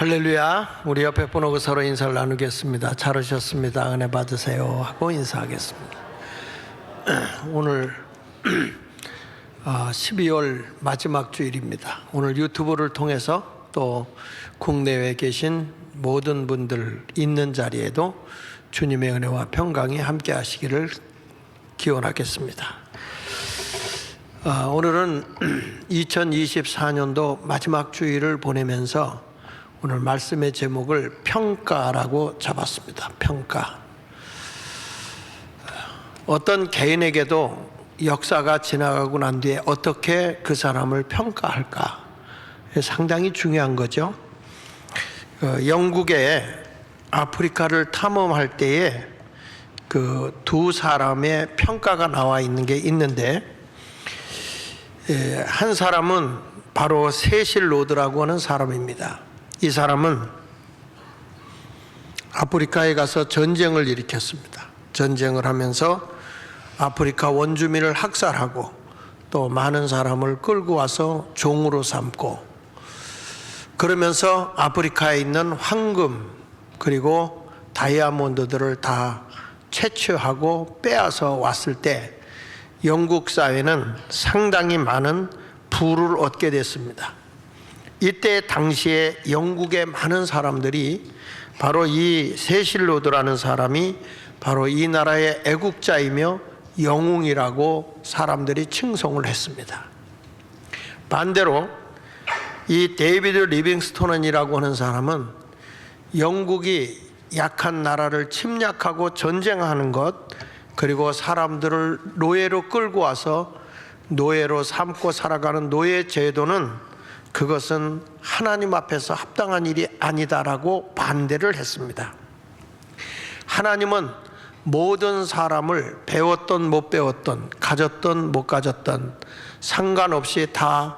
할렐루야. 우리 옆에 분하고 서로 인사를 나누겠습니다. 잘 오셨습니다. 은혜 받으세요 하고 인사하겠습니다. 오늘 12월 마지막 주일입니다. 오늘 유튜브를 통해서 또 국내외에 계신 모든 분들 있는 자리에도 주님의 은혜와 평강이 함께 하시기를 기원하겠습니다. 오늘은 2024년도 마지막 주일을 보내면서 오늘 말씀의 제목을 평가라고 잡았습니다. 평가. 어떤 개인에게도 역사가 지나가고 난 뒤에 어떻게 그 사람을 평가할까 상당히 중요한 거죠. 영국에 아프리카를 탐험할 때에 그 두 사람의 평가가 나와 있는 게 있는데, 한 사람은 바로 세실 로드라고 하는 사람입니다. 이 사람은 아프리카에 가서 전쟁을 일으켰습니다. 전쟁을 하면서 아프리카 원주민을 학살하고 또 많은 사람을 끌고 와서 종으로 삼고, 그러면서 아프리카에 있는 황금 그리고 다이아몬드들을 다 채취하고 빼앗아 왔을 때 영국 사회는 상당히 많은 부를 얻게 됐습니다. 이때 당시에 영국의 많은 사람들이 바로 이 세실 로드라는 사람이 바로 이 나라의 애국자이며 영웅이라고 사람들이 칭송을 했습니다. 반대로 이 데이비드 리빙스톤이라고 하는 사람은 영국이 약한 나라를 침략하고 전쟁하는 것, 그리고 사람들을 노예로 끌고 와서 노예로 삼고 살아가는 노예 제도는 그것은 하나님 앞에서 합당한 일이 아니다라고 반대를 했습니다. 하나님은 모든 사람을 배웠던 못 배웠던, 가졌던 못 가졌던 상관없이 다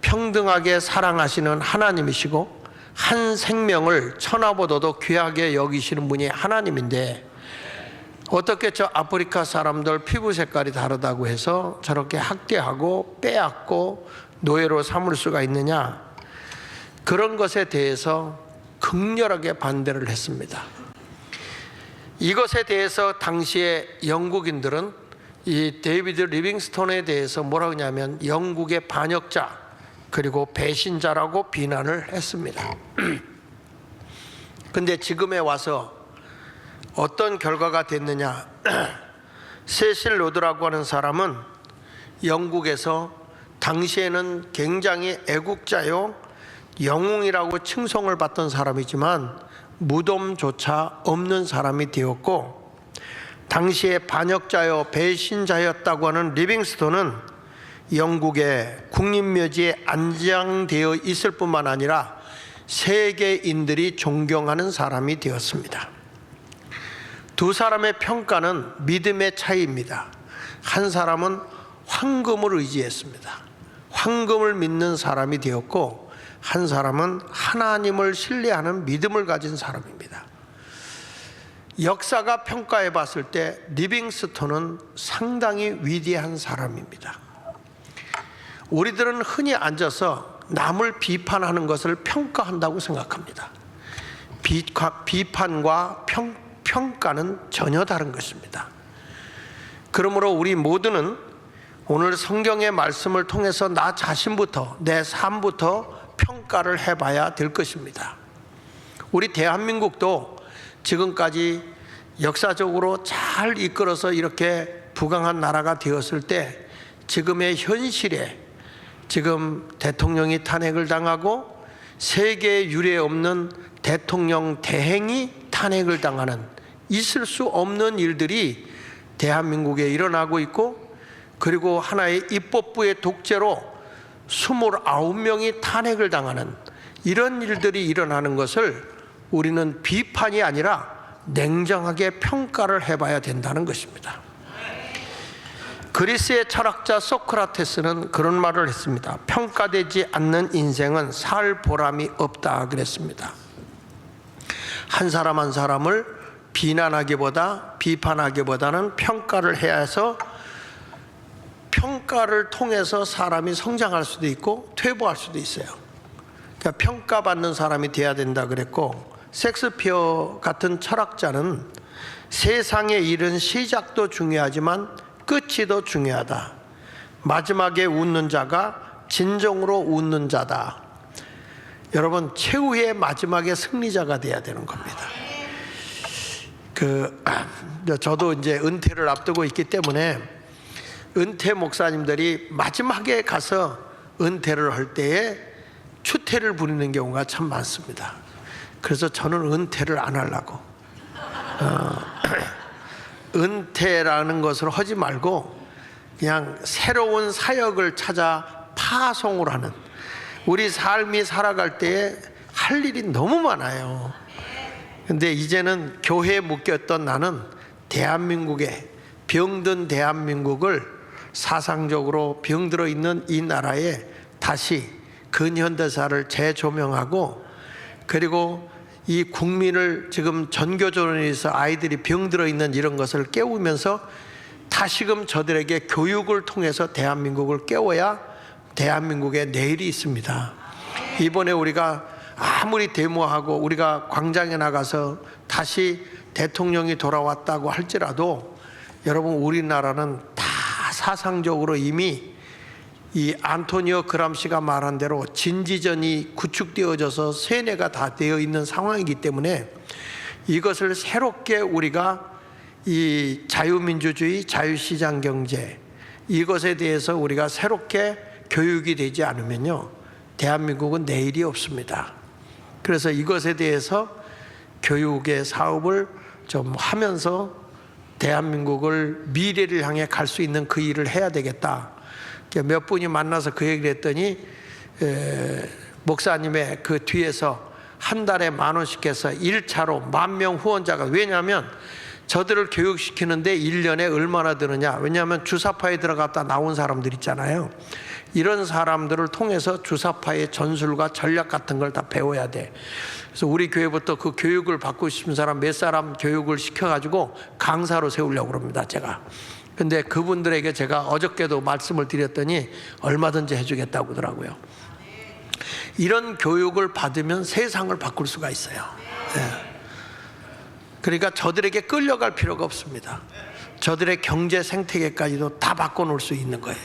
평등하게 사랑하시는 하나님이시고, 한 생명을 천하보다도 귀하게 여기시는 분이 하나님인데, 어떻게 저 아프리카 사람들 피부 색깔이 다르다고 해서 저렇게 학대하고 빼앗고 노예로 삼을 수가 있느냐, 그런 것에 대해서 극렬하게 반대를 했습니다. 이것에 대해서 당시에 영국인들은 이 데이비드 리빙스톤에 대해서 뭐라고 하냐면 영국의 반역자 그리고 배신자라고 비난을 했습니다. 근데 지금에 와서 어떤 결과가 됐느냐, 세실 로드라고 하는 사람은 영국에서 당시에는 굉장히 애국자요 영웅이라고 칭송을 받던 사람이지만 무덤조차 없는 사람이 되었고, 당시에 반역자요 배신자였다고 하는 리빙스톤은 영국의 국립묘지에 안장되어 있을 뿐만 아니라 세계인들이 존경하는 사람이 되었습니다. 두 사람의 평가는 믿음의 차이입니다. 한 사람은 황금을 의지했습니다. 황금을 믿는 사람이 되었고, 한 사람은 하나님을 신뢰하는 믿음을 가진 사람입니다. 역사가 평가해 봤을 때 리빙스톤은 상당히 위대한 사람입니다. 우리들은 흔히 앉아서 남을 비판하는 것을 평가한다고 생각합니다. 비판과 평가는 전혀 다른 것입니다. 그러므로 우리 모두는 오늘 성경의 말씀을 통해서 나 자신부터, 내 삶부터 평가를 해봐야 될 것입니다. 우리 대한민국도 지금까지 역사적으로 잘 이끌어서 이렇게 부강한 나라가 되었을 때 지금의 현실에 지금 대통령이 탄핵을 당하고 세계에 유례 없는 대통령 대행이 탄핵을 당하는, 있을 수 없는 일들이 대한민국에 일어나고 있고, 그리고 하나의 입법부의 독재로 29명이 탄핵을 당하는 이런 일들이 일어나는 것을 우리는 비판이 아니라 냉정하게 평가를 해봐야 된다는 것입니다. 그리스의 철학자 소크라테스는 그런 말을 했습니다. 평가되지 않는 인생은 살 보람이 없다 그랬습니다. 한 사람 한 사람을 비난하기보다 비판하기보다는 평가를 해야 해서, 평가를 통해서 사람이 성장할 수도 있고 퇴보할 수도 있어요. 그러니까 평가받는 사람이 돼야 된다 그랬고, 섹스피어 같은 철학자는 세상의 일은 시작도 중요하지만 끝이 더 중요하다. 마지막에 웃는 자가 진정으로 웃는 자다. 여러분, 최후의 마지막에 승리자가 돼야 되는 겁니다. 저도 이제 은퇴를 앞두고 있기 때문에 은퇴 목사님들이 마지막에 가서 은퇴를 할 때에 추태를 부리는 경우가 참 많습니다. 그래서 저는 은퇴를 안 하려고, 은퇴라는 것을 하지 말고 그냥 새로운 사역을 찾아 파송을 하는, 우리 삶이 살아갈 때에 할 일이 너무 많아요. 근데 이제는 교회에 묶였던 나는 대한민국에, 병든 대한민국을 사상적으로 병들어 있는 이 나라에 다시 근현대사를 재조명하고, 그리고 이 국민을 지금 전교조론에서 아이들이 병들어 있는 이런 것을 깨우면서 다시금 저들에게 교육을 통해서 대한민국을 깨워야 대한민국의 내일이 있습니다. 이번에 우리가 아무리 데모하고 우리가 광장에 나가서 다시 대통령이 돌아왔다고 할지라도 여러분, 우리나라는 다 사상적으로 이미 이 안토니오 그람시가 말한 대로 진지전이 구축되어져서 세뇌가 다 되어 있는 상황이기 때문에 이것을 새롭게 우리가 이 자유민주주의, 자유시장 경제, 이것에 대해서 우리가 새롭게 교육이 되지 않으면요, 대한민국은 내일이 없습니다. 그래서 이것에 대해서 교육의 사업을 좀 하면서 대한민국을 미래를 향해 갈 수 있는 그 일을 해야 되겠다. 몇 분이 만나서 그 얘기를 했더니 목사님의 그 뒤에서 한 달에 10,000원씩 해서 1차로 10,000명 후원자가, 왜냐하면 저들을 교육시키는데 1년에 얼마나 드느냐, 왜냐하면 주사파에 들어갔다 나온 사람들 있잖아요. 이런 사람들을 통해서 주사파의 전술과 전략 같은 걸 다 배워야 돼. 그래서 우리 교회부터 그 교육을 받고 싶은 사람 몇 사람 교육을 시켜가지고 강사로 세우려고 그럽니다, 제가. 근데 그분들에게 제가 어저께도 말씀을 드렸더니 얼마든지 해주겠다고 하더라고요. 이런 교육을 받으면 세상을 바꿀 수가 있어요. 네. 그러니까 저들에게 끌려갈 필요가 없습니다. 저들의 경제 생태계까지도 다 바꿔놓을 수 있는 거예요.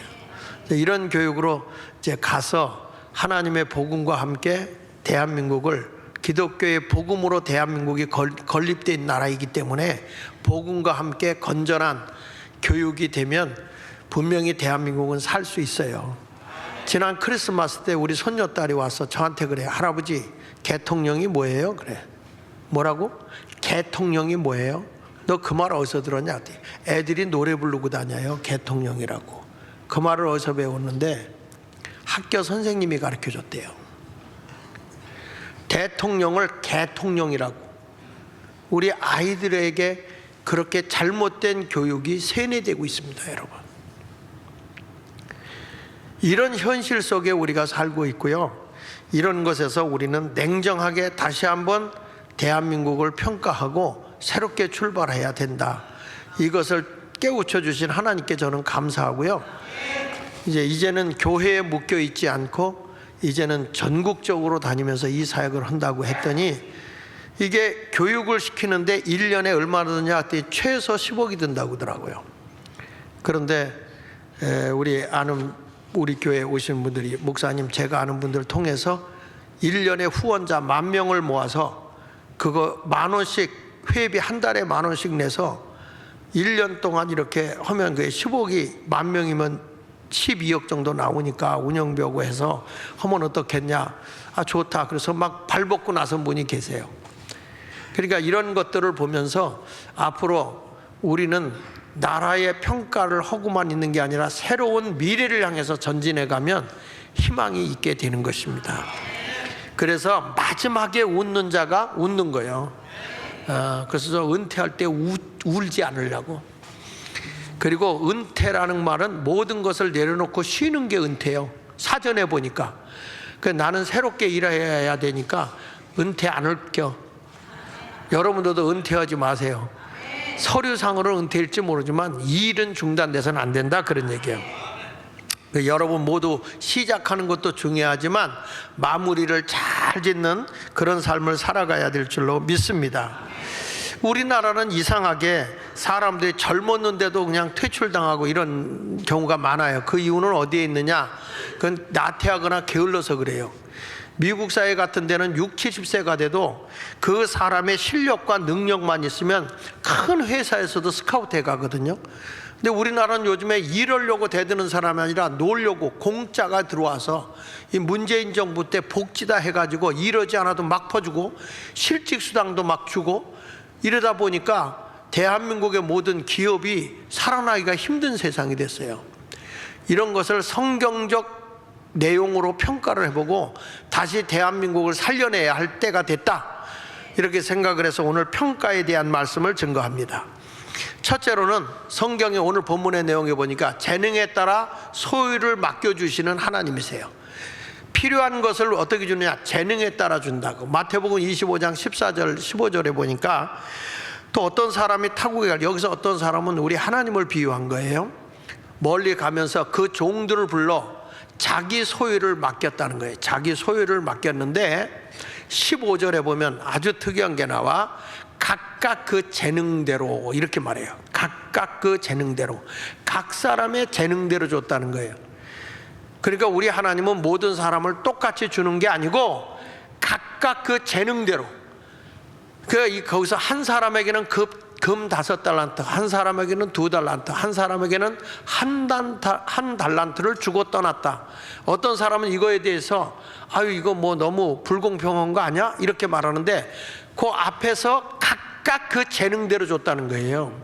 이런 교육으로 이제 가서 하나님의 복음과 함께 대한민국을, 기독교의 복음으로 대한민국이 건립된 나라이기 때문에 복음과 함께 건전한 교육이 되면 분명히 대한민국은 살 수 있어요. 지난 크리스마스 때 우리 손녀딸이 와서 저한테 그래, 할아버지 대통령이 뭐예요? 그래. 뭐라고? 대통령이 뭐예요? 너 그 말 어디서 들었냐? 애들이 노래 부르고 다녀요, 대통령이라고. 그 말을 어디서 배웠는데 학교 선생님이 가르쳐 줬대요. 대통령을 대통령이라고. 우리 아이들에게 그렇게 잘못된 교육이 세뇌되고 있습니다, 여러분. 이런 현실 속에 우리가 살고 있고요. 이런 것에서 우리는 냉정하게 다시 한번 대한민국을 평가하고 새롭게 출발해야 된다. 이것을 깨우쳐 주신 하나님께 저는 감사하고요. 이제는 교회에 묶여 있지 않고 이제는 전국적으로 다니면서 이 사역을 한다고 했더니, 이게 교육을 시키는데 1년에 얼마나 드냐 했더니 최소 10억이 든다고 하더라고요. 그런데 우리 교회에 오시는 분들이, 목사님 제가 아는 분들 통해서 1년에 후원자 10,000명을 모아서 그거 10,000원씩, 회비 한 달에 10,000원씩 내서 1년 동안 이렇게 하면 그게 10억이 10,000명이면 12억 정도 나오니까 운영비하고 해서 하면 어떻겠냐. 아, 좋다. 그래서 막 발벗고 나선 분이 계세요. 그러니까 이런 것들을 보면서 앞으로 우리는 나라의 평가를 하고만 있는 게 아니라 새로운 미래를 향해서 전진해 가면 희망이 있게 되는 것입니다. 그래서 마지막에 웃는 자가 웃는 거예요. 그래서 저 은퇴할 때 울지 않으려고. 그리고 은퇴라는 말은 모든 것을 내려놓고 쉬는 게 은퇴예요. 사전에 보니까. 나는 새롭게 일해야 되니까 은퇴 안 할게요. 여러분들도 은퇴하지 마세요. 서류상으로 은퇴일지 모르지만 이 일은 중단돼서는 안 된다, 그런 얘기예요. 여러분 모두 시작하는 것도 중요하지만 마무리를 잘 짓는 그런 삶을 살아가야 될 줄로 믿습니다. 우리나라는 이상하게 사람들이 젊었는데도 그냥 퇴출당하고 이런 경우가 많아요. 그 이유는 어디에 있느냐? 그건 나태하거나 게을러서 그래요. 미국 사회 같은 데는 60, 70세가 돼도 그 사람의 실력과 능력만 있으면 큰 회사에서도 스카우트해 가거든요. 근데 우리나라는 요즘에 일하려고 대드는 사람이 아니라 놀려고 공짜가 들어와서 이 문재인 정부 때 복지다 해가지고 일하지 않아도 막 퍼주고 실직수당도 막 주고 이러다 보니까 대한민국의 모든 기업이 살아나기가 힘든 세상이 됐어요. 이런 것을 성경적 내용으로 평가를 해보고 다시 대한민국을 살려내야 할 때가 됐다, 이렇게 생각을 해서 오늘 평가에 대한 말씀을 증거합니다. 첫째로는 성경의 오늘 본문의 내용에 보니까 재능에 따라 소유를 맡겨주시는 하나님이세요. 필요한 것을 어떻게 주느냐? 재능에 따라 준다고. 마태복음 25장 14절 15절에 보니까 또 어떤 사람이 타국에 갈, 여기서 어떤 사람은 우리 하나님을 비유한 거예요. 멀리 가면서 그 종들을 불러 자기 소유를 맡겼다는 거예요. 자기 소유를 맡겼는데 15절에 보면 아주 특이한 게 나와. 각각 그 재능대로, 이렇게 말해요. 각각 그 재능대로, 각 사람의 재능대로 줬다는 거예요. 그러니까 우리 하나님은 모든 사람을 똑같이 주는 게 아니고 각각 그 재능대로. 거기서 한 사람에게는 금 5달란트, 한 사람에게는 2달란트, 한 사람에게는 한 달란트를 주고 떠났다. 어떤 사람은 이거에 대해서 아유 이거 뭐 너무 불공평한 거 아니야? 이렇게 말하는데 그 앞에서 각각 그 재능대로 줬다는 거예요.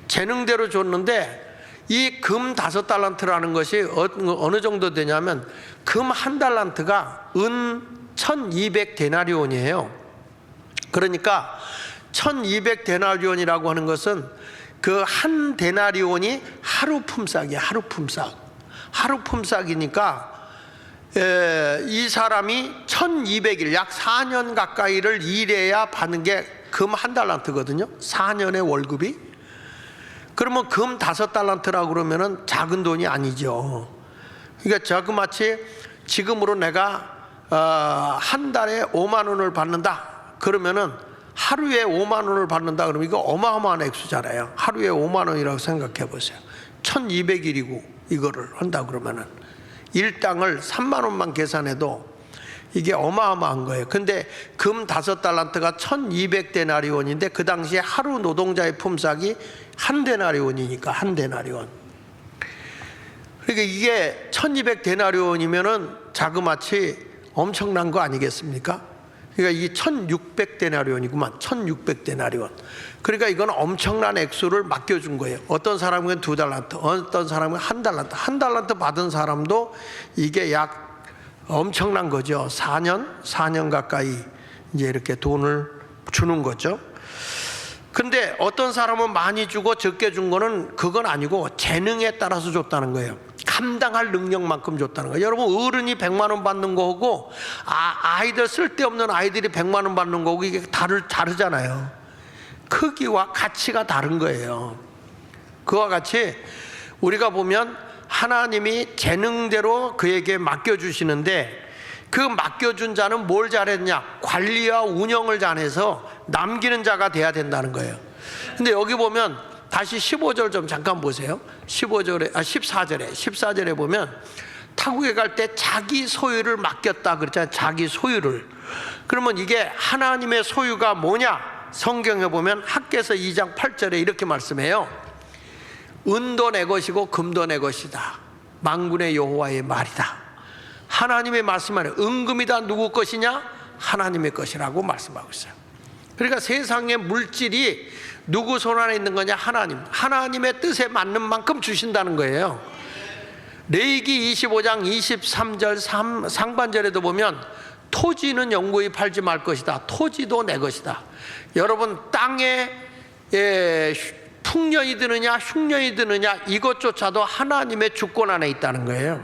재능대로 줬는데 이 금 5달란트라는 것이 어느 정도 되냐면 금 1달란트가 은 1200데나리온이에요. 그러니까 1200데나리온이라고 하는 것은 그 한 데나리온이 하루 품삯이에요. 하루 품삯. 하루 품삯이니까 이 사람이 1200일, 약 4년 가까이를 일해야 받는 게 금 1달란트거든요. 4년의 월급이. 그러면 금 5달란트라고 그러면은 작은 돈이 아니죠. 그러니까 자그마치 지금으로 내가 한 달에 5만 원을 받는다 그러면은 하루에 5만 원을 받는다 그러면 이거 어마어마한 액수잖아요. 하루에 5만 원이라고 생각해 보세요. 1200일이고 이거를 한다 그러면은 일당을 3만 원만 계산해도 이게 어마어마한 거예요. 근데 금 5달란트가 1200데나리온인데 그 당시에 하루 노동자의 품삯이 한 데나리온이니까 한 데나리온. 그러니까 이게 1200데나리온이면은 자그마치 엄청난 거 아니겠습니까? 그러니까 이게 1600데나리온이구만. 1600데나리온. 그러니까 이건 엄청난 액수를 맡겨준 거예요. 어떤 사람은 2달란트, 어떤 사람은 1달란트. 1달란트 받은 사람도 이게 약 엄청난 거죠. 4년 가까이 이제 이렇게 돈을 주는 거죠. 근데 어떤 사람은 많이 주고 적게 준 거는 그건 아니고 재능에 따라서 줬다는 거예요. 감당할 능력만큼 줬다는 거예요. 여러분 어른이 100만 원 받는 거고 아이들 쓸데없는 아이들이 100만 원 받는 거고 이게 다르잖아요. 크기와 가치가 다른 거예요. 그와 같이 우리가 보면 하나님이 재능대로 그에게 맡겨주시는데 그 맡겨준 자는 뭘 잘했냐? 관리와 운영을 잘해서 남기는 자가 돼야 된다는 거예요. 근데 여기 보면 다시 15절 좀 잠깐 보세요. 14절에 보면 타국에 갈 때 자기 소유를 맡겼다 그랬잖아요. 자기 소유를. 그러면 이게 하나님의 소유가 뭐냐? 성경에 보면 학개서 2장 8절에 이렇게 말씀해요. 은도 내 것이고 금도 내 것이다. 만군의 여호와의 말이다. 하나님의 말씀하는 은금이 다 누구 것이냐? 하나님의 것이라고 말씀하고 있어요. 그러니까 세상의 물질이 누구 손 안에 있는 거냐? 하나님. 하나님의 뜻에 맞는 만큼 주신다는 거예요. 레위기 25장 23절 상반절에도 보면 토지는 영구히 팔지 말 것이다. 토지도 내 것이다. 여러분 땅에 풍년이 드느냐 흉년이 드느냐 이것조차도 하나님의 주권 안에 있다는 거예요.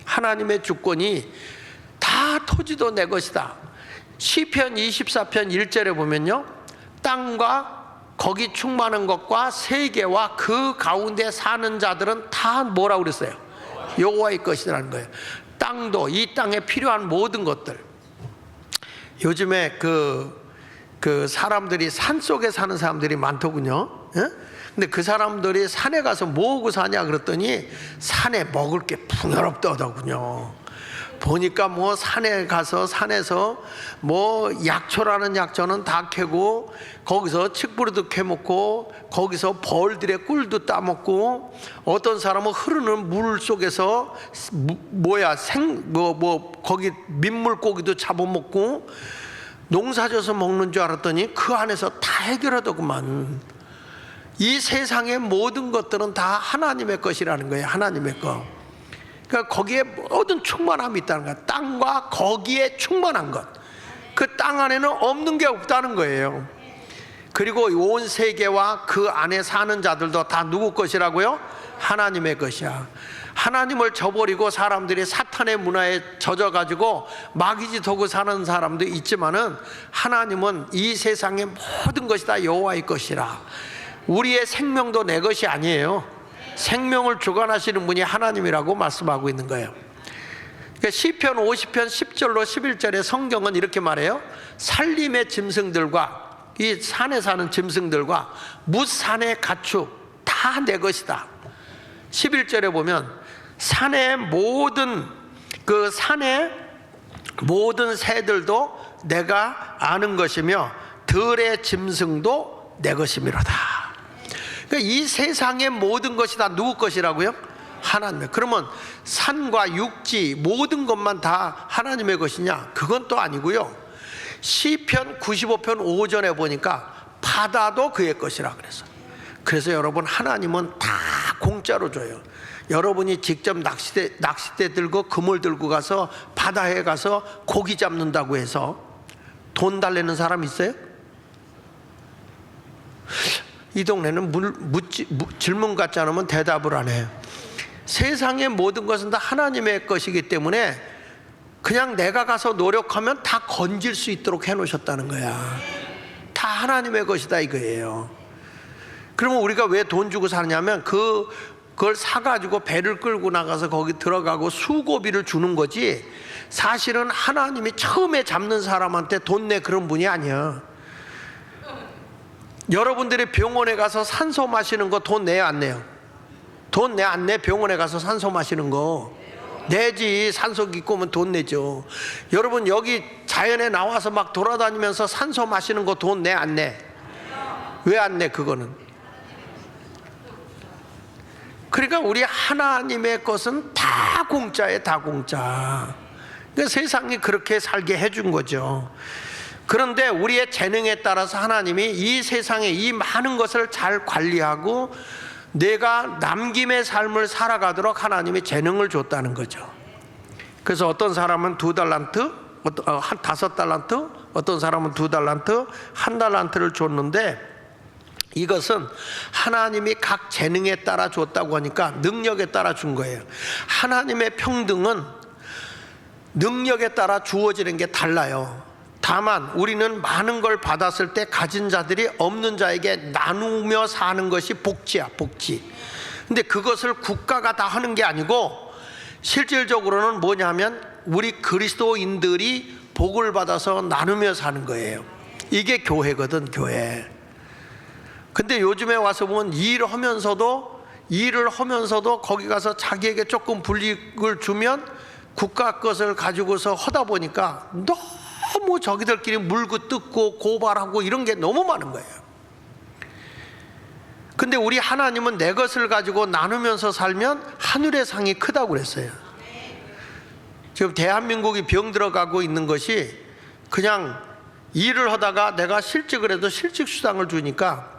하나님의 주권이 다 토지도 내 것이다. 시편 24편 1절에 보면요, 땅과 거기 충만한 것과 세계와 그 가운데 사는 자들은 다 뭐라고 그랬어요? 여호와의 것이라는 거예요. 땅도, 이 땅에 필요한 모든 것들. 요즘에 그 사람들이 산 속에 사는 사람들이 많더군요. 예? 근데 그 사람들이 산에 가서 뭐 하고 사냐 그랬더니 산에 먹을 게 풍요롭더군요. 보니까 뭐 산에 가서 산에서 뭐 약초라는 약초는 다 캐고 거기서 칡뿌리도 캐먹고 거기서 벌들의 꿀도 따먹고 어떤 사람은 흐르는 물 속에서 거기 민물고기도 잡아먹고 농사져서 먹는 줄 알았더니 그 안에서 다 해결하더구만. 이 세상의 모든 것들은 다 하나님의 것이라는 거예요. 하나님의 것. 그러니까 거기에 모든 충만함이 있다는 거야. 땅과 거기에 충만한 것. 그 땅 안에는 없는 게 없다는 거예요. 그리고 온 세계와 그 안에 사는 자들도 다 누구 것이라고요? 하나님의 것이야. 하나님을 저버리고 사람들이 사탄의 문화에 젖어가지고 마귀짓하고 사는 사람도 있지만은 하나님은 이 세상의 모든 것이 다 여호와의 것이라. 우리의 생명도 내 것이 아니에요. 생명을 주관하시는 분이 하나님이라고 말씀하고 있는 거예요. 그러니까 시편 50편 10절로 11절에 성경은 이렇게 말해요. 산림의 짐승들과 이 산에 사는 짐승들과 무산의 가축 다 내 것이다. 11절에 보면 산의 모든 새들도 내가 아는 것이며 들의 짐승도 내 것이미로다. 그러니까 이 세상의 모든 것이 다 누구 것이라고요? 하나님의. 그러면 산과 육지 모든 것만 다 하나님의 것이냐? 그건 또 아니고요. 시편 95편 5절에 보니까 바다도 그의 것이라 그래서. 그래서 여러분, 하나님은 다 공짜로 줘요. 여러분이 직접 낚싯대 들고 그물 들고 가서 바다에 가서 고기 잡는다고 해서 돈 달래는 사람 있어요? 이 동네는 질문 같지 않으면 대답을 안 해요. 세상의 모든 것은 다 하나님의 것이기 때문에 그냥 내가 가서 노력하면 다 건질 수 있도록 해놓으셨다는 거야. 다 하나님의 것이다 이거예요. 그러면 우리가 왜 돈 주고 사냐면 그걸 사가지고 배를 끌고 나가서 거기 들어가고 수고비를 주는 거지, 사실은 하나님이 처음에 잡는 사람한테 돈 내 그런 분이 아니야. 여러분들이 병원에 가서 산소 마시는 거 돈 내요 안 내요? 돈 내 안 내? 병원에 가서 산소 마시는 거 내지. 산소기 꼬면 돈 내죠. 여러분 여기 자연에 나와서 막 돌아다니면서 산소 마시는 거 돈 내 안 내? 왜 안 내? 그거는. 그러니까 우리 하나님의 것은 다 공짜에 다 공짜. 그러니까 세상이 그렇게 살게 해준 거죠. 그런데 우리의 재능에 따라서 하나님이 이 세상에 이 많은 것을 잘 관리하고 내가 남김의 삶을 살아가도록 하나님이 재능을 줬다는 거죠. 그래서 어떤 사람은 2달란트, 5달란트, 어떤 사람은 2달란트, 1달란트를 줬는데, 이것은 하나님이 각 재능에 따라 줬다고 하니까 능력에 따라 준 거예요. 하나님의 평등은 능력에 따라 주어지는 게 달라요. 다만 우리는 많은 걸 받았을 때 가진 자들이 없는 자에게 나누며 사는 것이 복지야, 복지. 근데 그것을 국가가 다 하는 게 아니고 실질적으로는 뭐냐면 우리 그리스도인들이 복을 받아서 나누며 사는 거예요. 이게 교회거든, 교회. 근데 요즘에 와서 보면 일을 하면서도 거기 가서 자기에게 조금 불이익을 주면 국가 것을 가지고서 하다 보니까 너무 저기들끼리 물고 뜯고 고발하고 이런 게 너무 많은 거예요. 근데 우리 하나님은 내 것을 가지고 나누면서 살면 하늘의 상이 크다고 그랬어요. 지금 대한민국이 병 들어가고 있는 것이 그냥 일을 하다가 내가 실직을 해도 실직수당을 주니까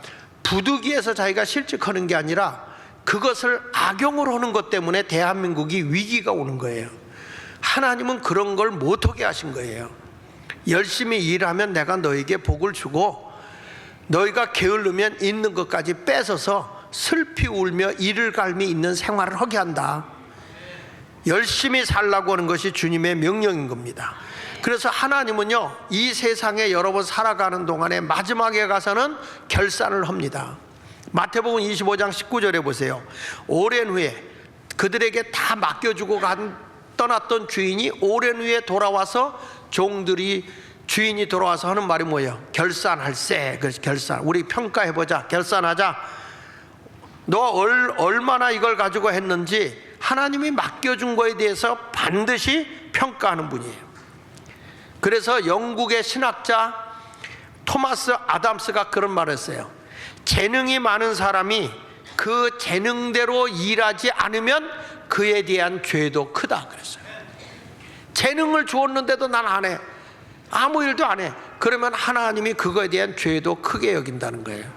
부득이해서 자기가 실직하는 게 아니라 그것을 악용을 하는 것 때문에 대한민국이 위기가 오는 거예요. 하나님은 그런 걸 못하게 하신 거예요. 열심히 일하면 내가 너에게 복을 주고 너희가 게을르면 있는 것까지 뺏어서 슬피 울며 이를 갈미 있는 생활을 하게 한다. 열심히 살라고 하는 것이 주님의 명령인 겁니다. 그래서 하나님은요, 이 세상에 여러분 살아가는 동안에 마지막에 가서는 결산을 합니다. 마태복음 25장 19절에 보세요. 오랜 후에 그들에게 다 맡겨주고 떠났던 주인이 오랜 후에 돌아와서 종들이 주인이 돌아와서 하는 말이 뭐예요? 결산할세. 그래서 결산, 우리 평가해보자, 결산하자. 너 얼마나 이걸 가지고 했는지 하나님이 맡겨준 거에 대해서 반드시 평가하는 분이에요. 그래서 영국의 신학자 토마스 아담스가 그런 말을 했어요. 재능이 많은 사람이 그 재능대로 일하지 않으면 그에 대한 죄도 크다 그랬어요. 재능을 주었는데도 난 안 해, 아무 일도 안 해, 그러면 하나님이 그거에 대한 죄도 크게 여긴다는 거예요.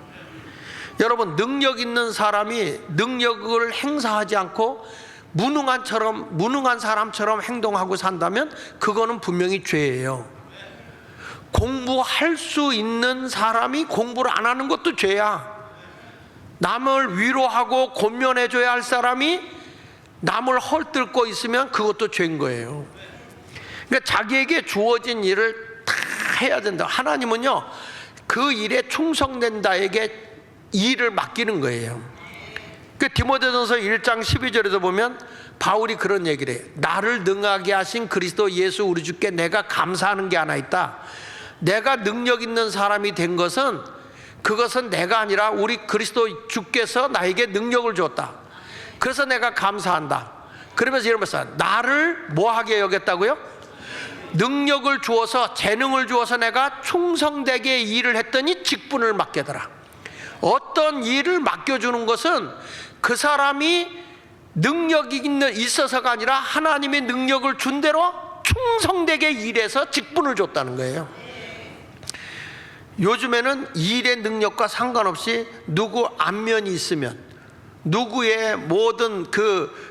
여러분, 능력 있는 사람이 능력을 행사하지 않고 무능한 사람처럼 행동하고 산다면 그거는 분명히 죄예요. 공부할 수 있는 사람이 공부를 안 하는 것도 죄야. 남을 위로하고 권면해줘야 할 사람이 남을 헐뜯고 있으면 그것도 죄인 거예요. 그러니까 자기에게 주어진 일을 다 해야 된다. 하나님은요, 그 일에 충성된 자에게 일을 맡기는 거예요. 그 디모데전서 1장 12절에도 보면 바울이 그런 얘기를 해요. 나를 능하게 하신 그리스도 예수 우리 주께 내가 감사하는 게 하나 있다. 내가 능력 있는 사람이 된 것은, 그것은 내가 아니라 우리 그리스도 주께서 나에게 능력을 줬다. 그래서 내가 감사한다. 그러면서 이러면서 나를 뭐하게 여겼다고요? 능력을 주어서, 재능을 주어서 내가 충성되게 일을 했더니 직분을 맡겨더라. 어떤 일을 맡겨주는 것은 그 사람이 능력이 있어서가 아니라 하나님의 능력을 준 대로 충성되게 일해서 직분을 줬다는 거예요. 요즘에는 일의 능력과 상관없이 누구 안면이 있으면, 누구의 모든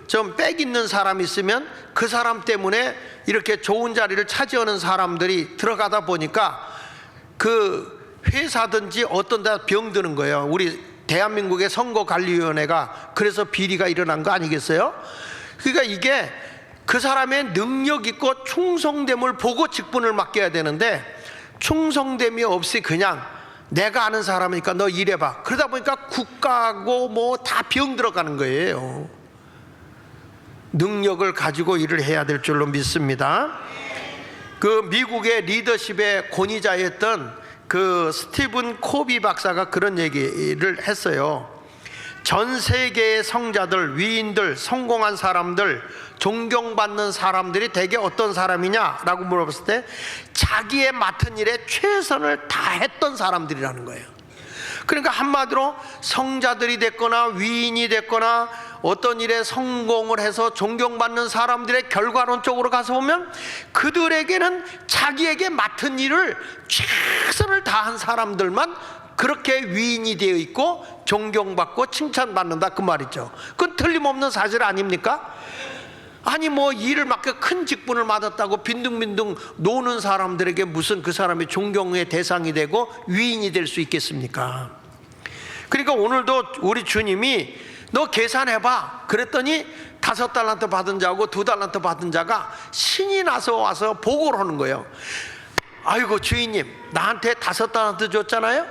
좀 빽 있는 사람이 있으면 그 사람 때문에 이렇게 좋은 자리를 차지하는 사람들이 들어가다 보니까 그 회사든지 어떤 데 병드는 거예요. 우리 대한민국의 선거관리위원회가 그래서 비리가 일어난 거 아니겠어요? 그러니까 이게 그 사람의 능력 있고 충성됨을 보고 직분을 맡겨야 되는데, 충성됨이 없이 그냥 내가 아는 사람이니까 너 일해봐, 그러다 보니까 국가고 뭐 다 병 들어가는 거예요. 능력을 가지고 일을 해야 될 줄로 믿습니다. 그 미국의 리더십의 권위자였던 그 스티븐 코비 박사가 그런 얘기를 했어요. 전 세계의 성자들, 위인들, 성공한 사람들, 존경받는 사람들이 대개 어떤 사람이냐라고 물어봤을 때 자기의 맡은 일에 최선을 다했던 사람들이라는 거예요. 그러니까 한마디로 성자들이 됐거나 위인이 됐거나 어떤 일에 성공을 해서 존경받는 사람들의 결과론적으로 가서 보면 그들에게는 자기에게 맡은 일을 최선을 다한 사람들만 그렇게 위인이 되어 있고 존경받고 칭찬받는다, 그 말이죠. 그건 틀림없는 사실 아닙니까? 아니 뭐 일을 맡겨 큰 직분을 맡았다고 빈둥빈둥 노는 사람들에게 무슨 그 사람이 존경의 대상이 되고 위인이 될 수 있겠습니까? 그러니까 오늘도 우리 주님이 너 계산해봐 그랬더니 5달란트 받은 자하고 2달란트 받은 자가 신이 나서 와서 보고를 하는 거예요. 아이고 주인님, 나한테 5달란트 줬잖아요.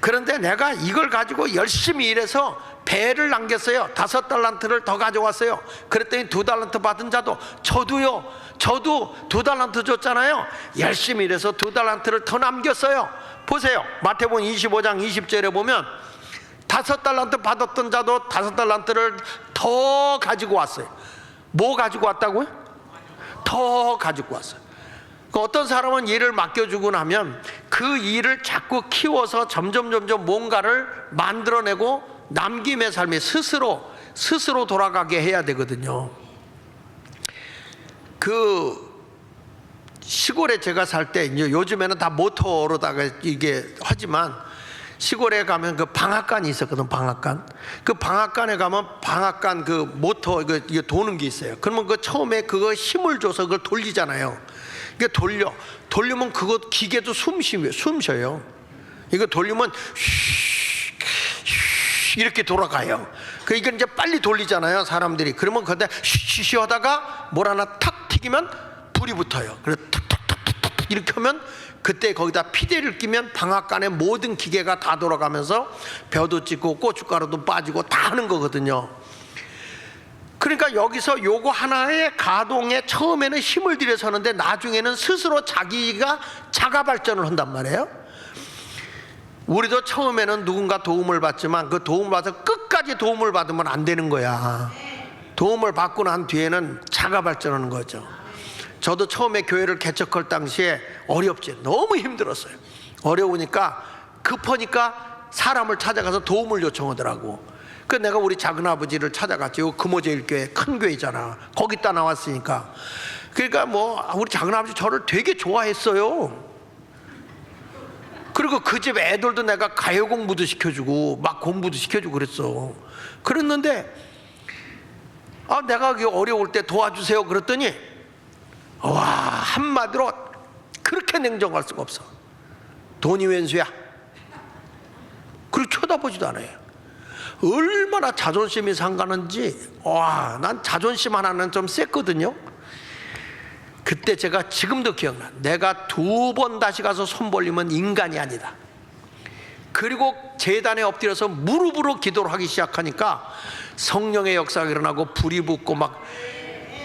그런데 내가 이걸 가지고 열심히 일해서 배를 남겼어요. 5달란트를 더 가져왔어요. 그랬더니 2달란트 받은 자도 저도요, 저도 2달란트 줬잖아요. 열심히 일해서 2달란트를 더 남겼어요. 보세요, 마태복음 25장 20절에 보면 5달란트 받았던 자도 5달란트를 더 가지고 왔어요. 뭐 가지고 왔다고요? 더 가지고 왔어요. 어떤 사람은 일을 맡겨주고 나면 그 일을 자꾸 키워서 점점 뭔가를 만들어내고 남김의 삶에 스스로 돌아가게 해야 되거든요. 그 시골에 제가 살 때, 이제 요즘에는 다 모터로다가 이게 하지만 시골에 가면 그 방앗간이 있었거든. 방앗간. 그 방앗간에 가면 방앗간 그 모터 이거 도는 게 있어요. 그러면 그 처음에 그거 힘을 줘서 그걸 돌리잖아요. 이게 돌리면 그거 기계도 숨 쉬어요. 이거 돌리면 이렇게 돌아가요. 그 이건 이제 빨리 돌리잖아요, 사람들이. 그러면 그때 쉬쉬 하다가 뭘 하나 탁 튀기면 불이 붙어요. 그래서 탁탁탁탁 이렇게 하면 그때 거기다 피대를 끼면 방앗간의 모든 기계가 다 돌아가면서 벼도 찍고 고춧가루도 빠지고 다 하는 거거든요. 그러니까 여기서 요거 하나의 가동에 처음에는 힘을 들여서는데 나중에는 스스로 자기가 자가 발전을 한단 말이에요. 우리도 처음에는 누군가 도움을 받지만 그 도움을 받아서 끝까지 도움을 받으면 안 되는 거야. 도움을 받고 난 뒤에는 자가 발전하는 거죠. 저도 처음에 교회를 개척할 당시에 어렵지. 너무 힘들었어요. 어려우니까 급하니까 사람을 찾아가서 도움을 요청하더라고. 그 내가 우리 작은아버지를 찾아갔지. 금호제일교회 큰 교회잖아. 거기다 나왔으니까. 그러니까 뭐 우리 작은아버지 저를 되게 좋아했어요. 그리고 그 집 애들도 내가 가요 공부도 시켜주고 막 공부도 시켜주고 그랬어. 그랬는데 내가 여기 어려울 때 도와주세요 그랬더니 와, 한마디로 그렇게 냉정할 수가 없어. 돈이 웬수야? 그리고 쳐다보지도 않아요. 얼마나 자존심이 상가는지. 와, 난 자존심 하나는 좀 셌거든요. 그때 제가 지금도 기억나. 내가 2번 다시 가서 손 벌리면 인간이 아니다. 그리고 제단에 엎드려서 무릎으로 기도를 하기 시작하니까 성령의 역사가 일어나고 불이 붙고 막.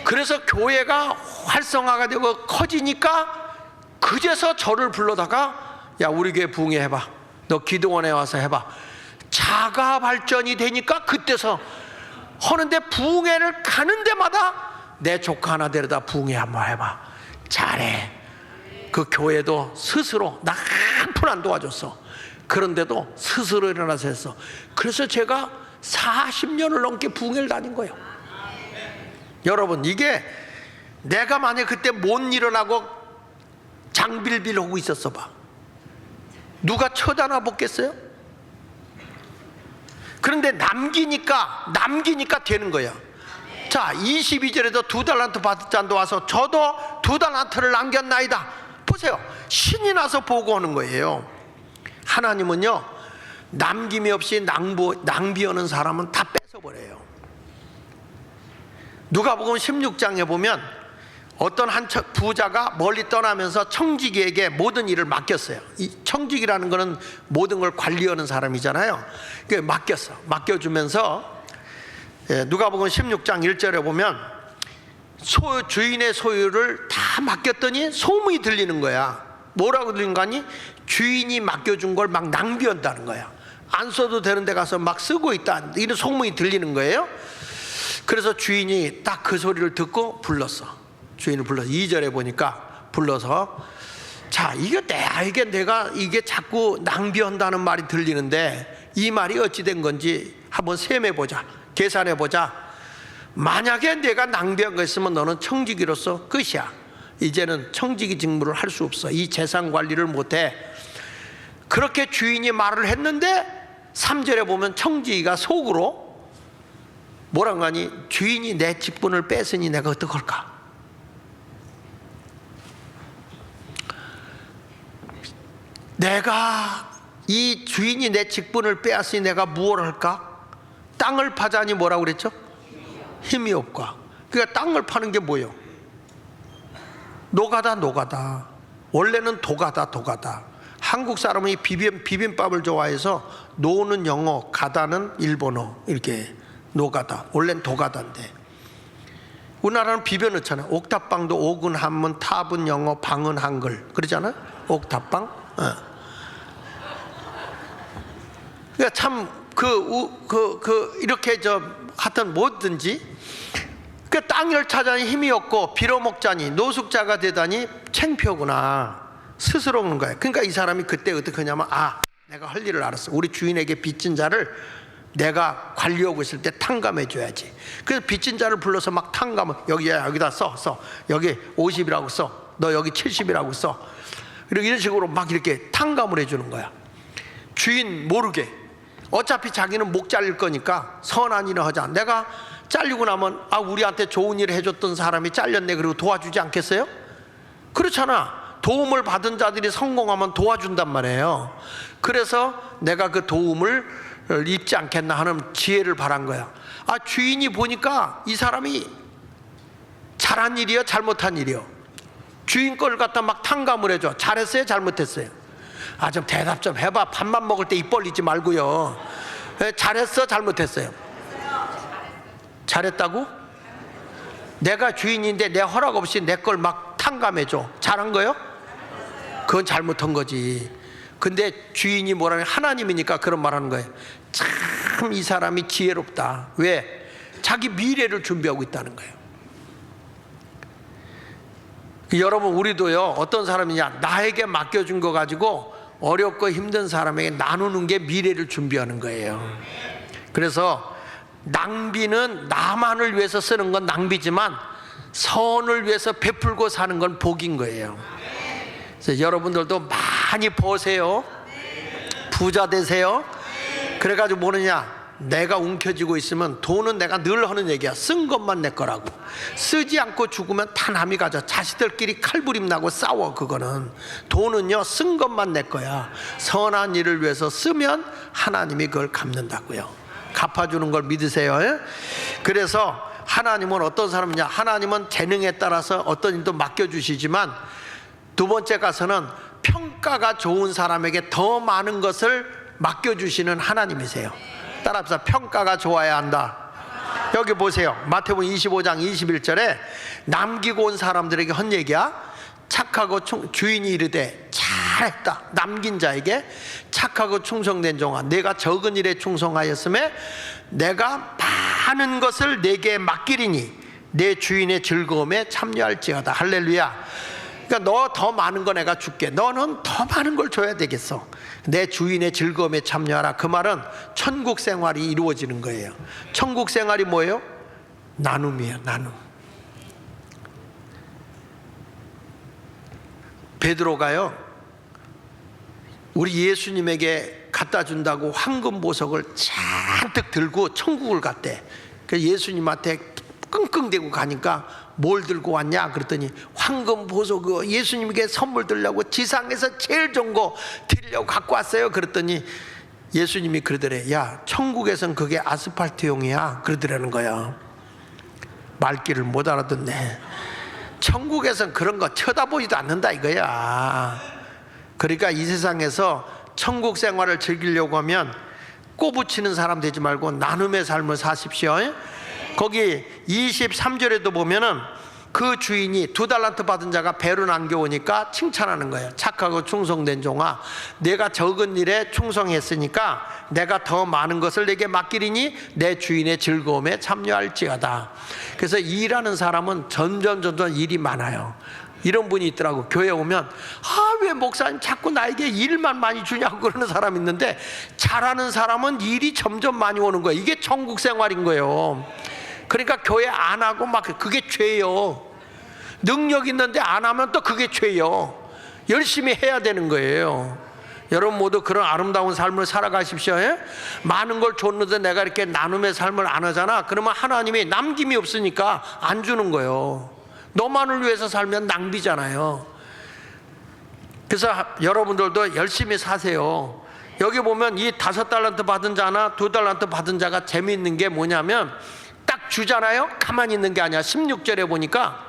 그래서 교회가 활성화가 되고 커지니까 그제서 저를 불러다가 야, 우리 교회 부흥회 해봐. 너 기도원에 와서 해봐. 자가 발전이 되니까 그때서 하는데, 부흥회를 가는 데마다 내 조카 하나 데려다 부흥회 한번 해봐. 잘해. 그 교회도 스스로 나 한 푼 안 도와줬어. 그런데도 스스로 일어나서 했어. 그래서 제가 40년을 넘게 부흥회를 다닌 거예요. 여러분, 이게 내가 만약 그때 못 일어나고 장빌빌 하고 있었어 봐, 누가 쳐다나 보겠어요? 그런데 남기니까 되는 거야. 자, 22절에도 2달란트 받은 자도 와서 저도 2달란트를 남겼나이다. 보세요, 신이 나서 보고하는 거예요. 하나님은요, 남김이 없이 낭비하는 사람은 다 뺏어버려요. 누가복음 16장에 보면 어떤 한 부자가 멀리 떠나면서 청지기에게 모든 일을 맡겼어요. 이 청지기라는 거는 모든 걸 관리하는 사람이잖아요. 맡겨주면서 누가복음 16장 1절에 보면 주인의 소유를 다 맡겼더니 소문이 들리는 거야. 뭐라고 들리는 거 아니? 주인이 맡겨준 걸 막 낭비한다는 거야. 안 써도 되는 데 가서 막 쓰고 있다, 이런 소문이 들리는 거예요. 그래서 주인이 딱 그 소리를 듣고 불렀어. 주인을 불러서 2절에 보니까 불러서, 자, 이게 내가 이게 자꾸 낭비한다는 말이 들리는데 이 말이 어찌 된 건지 한번 셈해보자, 계산해보자. 만약에 내가 낭비한 거 있으면 너는 청지기로서 끝이야. 이제는 청지기 직무를 할 수 없어. 이 재산 관리를 못해. 그렇게 주인이 말을 했는데 3절에 보면 청지기가 속으로 뭐라고 하니? 주인이 내 직분을 뺏으니 내가 어떡할까? 내가 이 주인이 내 직분을 빼앗으니 내가 무엇을 할까? 땅을 파자니 뭐라고 그랬죠? 힘이 없까. 그러니까 땅을 파는 게 뭐예요? 노가다. 원래는 도가다. 한국 사람은 이 비빔밥을 좋아해서 노는 영어, 가다는 일본어, 이렇게 노가다. 원래는 도가다인데 우리나라는 비벼 넣잖아요. 옥탑방도 옥은 한문, 탑은 영어, 방은 한글, 그러잖아요. 옥탑방. 그러니까 참 이렇게 하여튼 뭐든지 그 땅을 찾아니 힘이 없고 빌어먹자니 노숙자가 되다니 창피하구나 스스로 오는 거예요. 그러니까 이 사람이 그때 어떻게 하냐면, 내가 할 일을 알았어. 우리 주인에게 빚진 자를 내가 관리하고 있을 때 탕감해 줘야지. 그래서 빚진 자를 불러서 막 탕감을, 여기다 써. 여기 50이라고 써. 너 여기 70이라고 써. 이런 식으로 막 이렇게 탕감을 해주는 거야. 주인 모르게. 어차피 자기는 목 잘릴 거니까 선한 일을 하자. 내가 잘리고 나면 우리한테 좋은 일을 해줬던 사람이 잘렸네, 그리고 도와주지 않겠어요? 그렇잖아. 도움을 받은 자들이 성공하면 도와준단 말이에요. 그래서 내가 그 도움을 입지 않겠나 하는 지혜를 바란 거야. 주인이 보니까 이 사람이 잘한 일이요, 잘못한 일이요? 주인 걸 갖다 막 탕감을 해줘. 잘했어요, 잘못했어요? 좀 대답 좀 해봐. 밥만 먹을 때 입 벌리지 말고요. 잘했어, 잘못했어요? 잘했다고? 내가 주인인데 내 허락 없이 내 걸 막 탕감해줘. 잘한 거요? 그건 잘못한 거지. 근데 주인이 뭐라면 하나님이니까 그런 말 하는 거예요. 참 이 사람이 지혜롭다. 왜? 자기 미래를 준비하고 있다는 거예요. 여러분, 우리도요, 어떤 사람이냐, 나에게 맡겨준 거 가지고 어렵고 힘든 사람에게 나누는 게 미래를 준비하는 거예요. 그래서 낭비는 나만을 위해서 쓰는 건 낭비지만 선을 위해서 베풀고 사는 건 복인 거예요. 그래서 여러분들도 많이 버세요. 부자 되세요. 그래가지고 뭐느냐, 내가 움켜쥐고 있으면 돈은 내가 늘 하는 얘기야. 쓴 것만 내 거라고. 쓰지 않고 죽으면 다 남이 가져. 자식들끼리 칼부림 나고 싸워. 그거는 돈은요, 쓴 것만 내 거야. 선한 일을 위해서 쓰면 하나님이 그걸 갚는다고요. 갚아주는 걸 믿으세요. 그래서 하나님은 어떤 사람이냐, 하나님은 재능에 따라서 어떤 일도 맡겨주시지만 두 번째 가서는 평가가 좋은 사람에게 더 많은 것을 맡겨주시는 하나님이세요. 따라합시다. 평가가 좋아야 한다. 여기 보세요. 마태복음 25장 21절에 남기고 온 사람들에게 한 얘기야. 착하고 주인이 이르되 잘했다. 남긴 자에게 착하고 충성된 종아, 내가 적은 일에 충성하였음에 내가 많은 것을 내게 맡기리니 내 주인의 즐거움에 참여할지어다. 할렐루야. 그러니까 너 더 많은 거 내가 줄게. 너는 더 많은 걸 줘야 되겠어. 내 주인의 즐거움에 참여하라. 그 말은 천국 생활이 이루어지는 거예요. 천국 생활이 뭐예요? 나눔이에요. 나눔. 베드로가요, 우리 예수님에게 갖다 준다고 황금 보석을 잔뜩 들고 천국을 갔대. 그래서 예수님한테 끙끙대고 가니까 뭘 들고 왔냐 그랬더니 황금 보석, 예수님에게 선물 드리려고 지상에서 제일 좋은 거 드리려고 갖고 왔어요. 그랬더니 예수님이 그러더래. 야, 천국에선 그게 아스팔트용이야. 그러더라는 거야. 말귀를 못 알아듣네. 천국에선 그런 거 쳐다보지도 않는다 이거야. 그러니까 이 세상에서 천국 생활을 즐기려고 하면 꼬부치는 사람 되지 말고 나눔의 삶을 사십시오. 거기 23절에도 보면은 그 주인이 2달란트 받은 자가 배로 남겨오니까 칭찬하는 거예요. 착하고 충성된 종아, 내가 적은 일에 충성했으니까 내가 더 많은 것을 내게 맡기리니 내 주인의 즐거움에 참여할지어다. 그래서 일하는 사람은 점점 일이 많아요. 이런 분이 있더라고. 교회 오면 왜 목사님 자꾸 나에게 일만 많이 주냐고 그러는 사람 있는데, 잘하는 사람은 일이 점점 많이 오는 거예요. 이게 천국 생활인 거예요. 그러니까 교회 안 하고 막 그게 죄요. 능력 있는데 안 하면 또 그게 죄요. 열심히 해야 되는 거예요. 여러분 모두 그런 아름다운 삶을 살아가십시오. 많은 걸 줬는데 내가 이렇게 나눔의 삶을 안 하잖아. 그러면 하나님이 남김이 없으니까 안 주는 거예요. 너만을 위해서 살면 낭비잖아요. 그래서 여러분들도 열심히 사세요. 여기 보면 이 5달란트 받은 자나 2달란트 받은 자가 재미있는 게 뭐냐면 딱 주잖아요. 가만히 있는 게 아니야. 16절에 보니까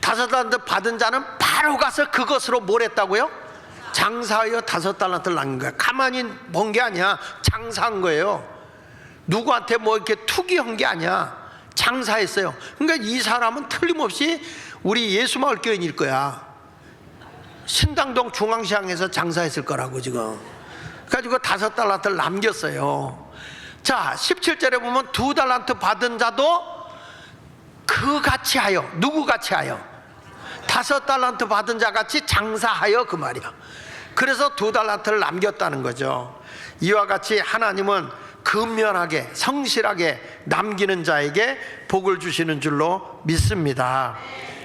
5달란트 받은 자는 바로 가서 그것으로 뭘 했다고요? 장사하여 5달란트를 남긴 거야. 가만히 본 게 아니야. 장사한 거예요. 누구한테 뭐 이렇게 투기한 게 아니야. 장사했어요. 그러니까 이 사람은 틀림없이 우리 예수마을 교인일 거야. 신당동 중앙시장에서 장사했을 거라고 지금. 그래가지고 5달란트를 남겼어요. 자, 17절에 보면 2달란트 받은 자도 그 같이 하여, 누구 같이 하여? 5달란트 받은 자 같이 장사하여, 그 말이야. 그래서 2달란트를 남겼다는 거죠. 이와 같이 하나님은 근면하게 성실하게 남기는 자에게 복을 주시는 줄로 믿습니다.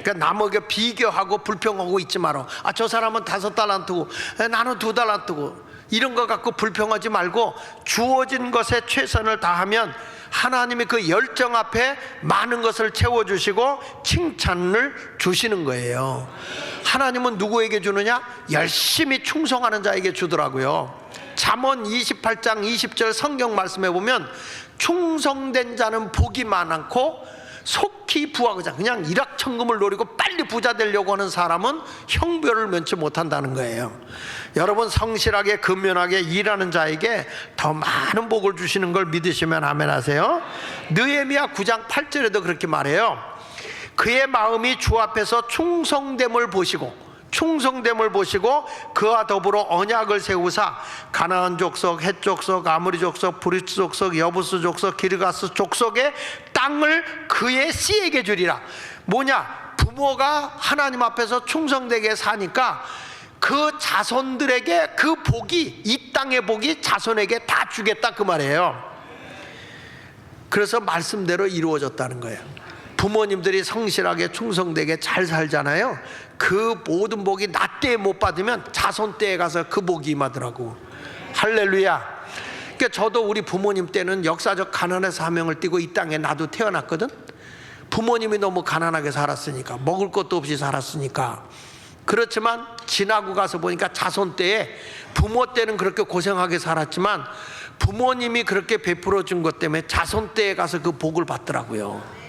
그러니까 남에게 비교하고 불평하고 있지 마라. 저 사람은 5달란트고 나는 2달란트고 이런 거 갖고 불평하지 말고 주어진 것에 최선을 다하면 하나님이 그 열정 앞에 많은 것을 채워주시고 칭찬을 주시는 거예요. 하나님은 누구에게 주느냐? 열심히 충성하는 자에게 주더라고요. 잠언 28장 20절 성경 말씀에 보면 충성된 자는 복이 많고 속히 부하고자, 그냥 일확천금을 노리고 빨리 부자 되려고 하는 사람은 형벌을 면치 못한다는 거예요. 여러분 성실하게 근면하게 일하는 자에게 더 많은 복을 주시는 걸 믿으시면 아멘 하세요. 느헤미야 9장 8절에도 그렇게 말해요. 그의 마음이 주 앞에서 충성됨을 보시고 그와 더불어 언약을 세우사 가나안 족속, 헷 족속, 아모리 족속, 브리스 족속, 여부스 족속, 기르가스 족속의 땅을 그의 씨에게 주리라. 뭐냐? 부모가 하나님 앞에서 충성되게 사니까 그 자손들에게 그 복이, 이 땅의 복이 자손에게 다 주겠다, 그 말이에요. 그래서 말씀대로 이루어졌다는 거예요. 부모님들이 성실하게 충성되게 잘 살잖아요. 그 모든 복이 나 때에 못 받으면 자손 때에 가서 그 복이 임하더라고. 할렐루야. 그러니까 저도 우리 부모님 때는 역사적 가난의 사명을 띠고 이 땅에 나도 태어났거든. 부모님이 너무 가난하게 살았으니까, 먹을 것도 없이 살았으니까. 그렇지만 지나고 가서 보니까 자손 때에, 부모 때는 그렇게 고생하게 살았지만 부모님이 그렇게 베풀어 준 것 때문에 자손 때에 가서 그 복을 받더라고요.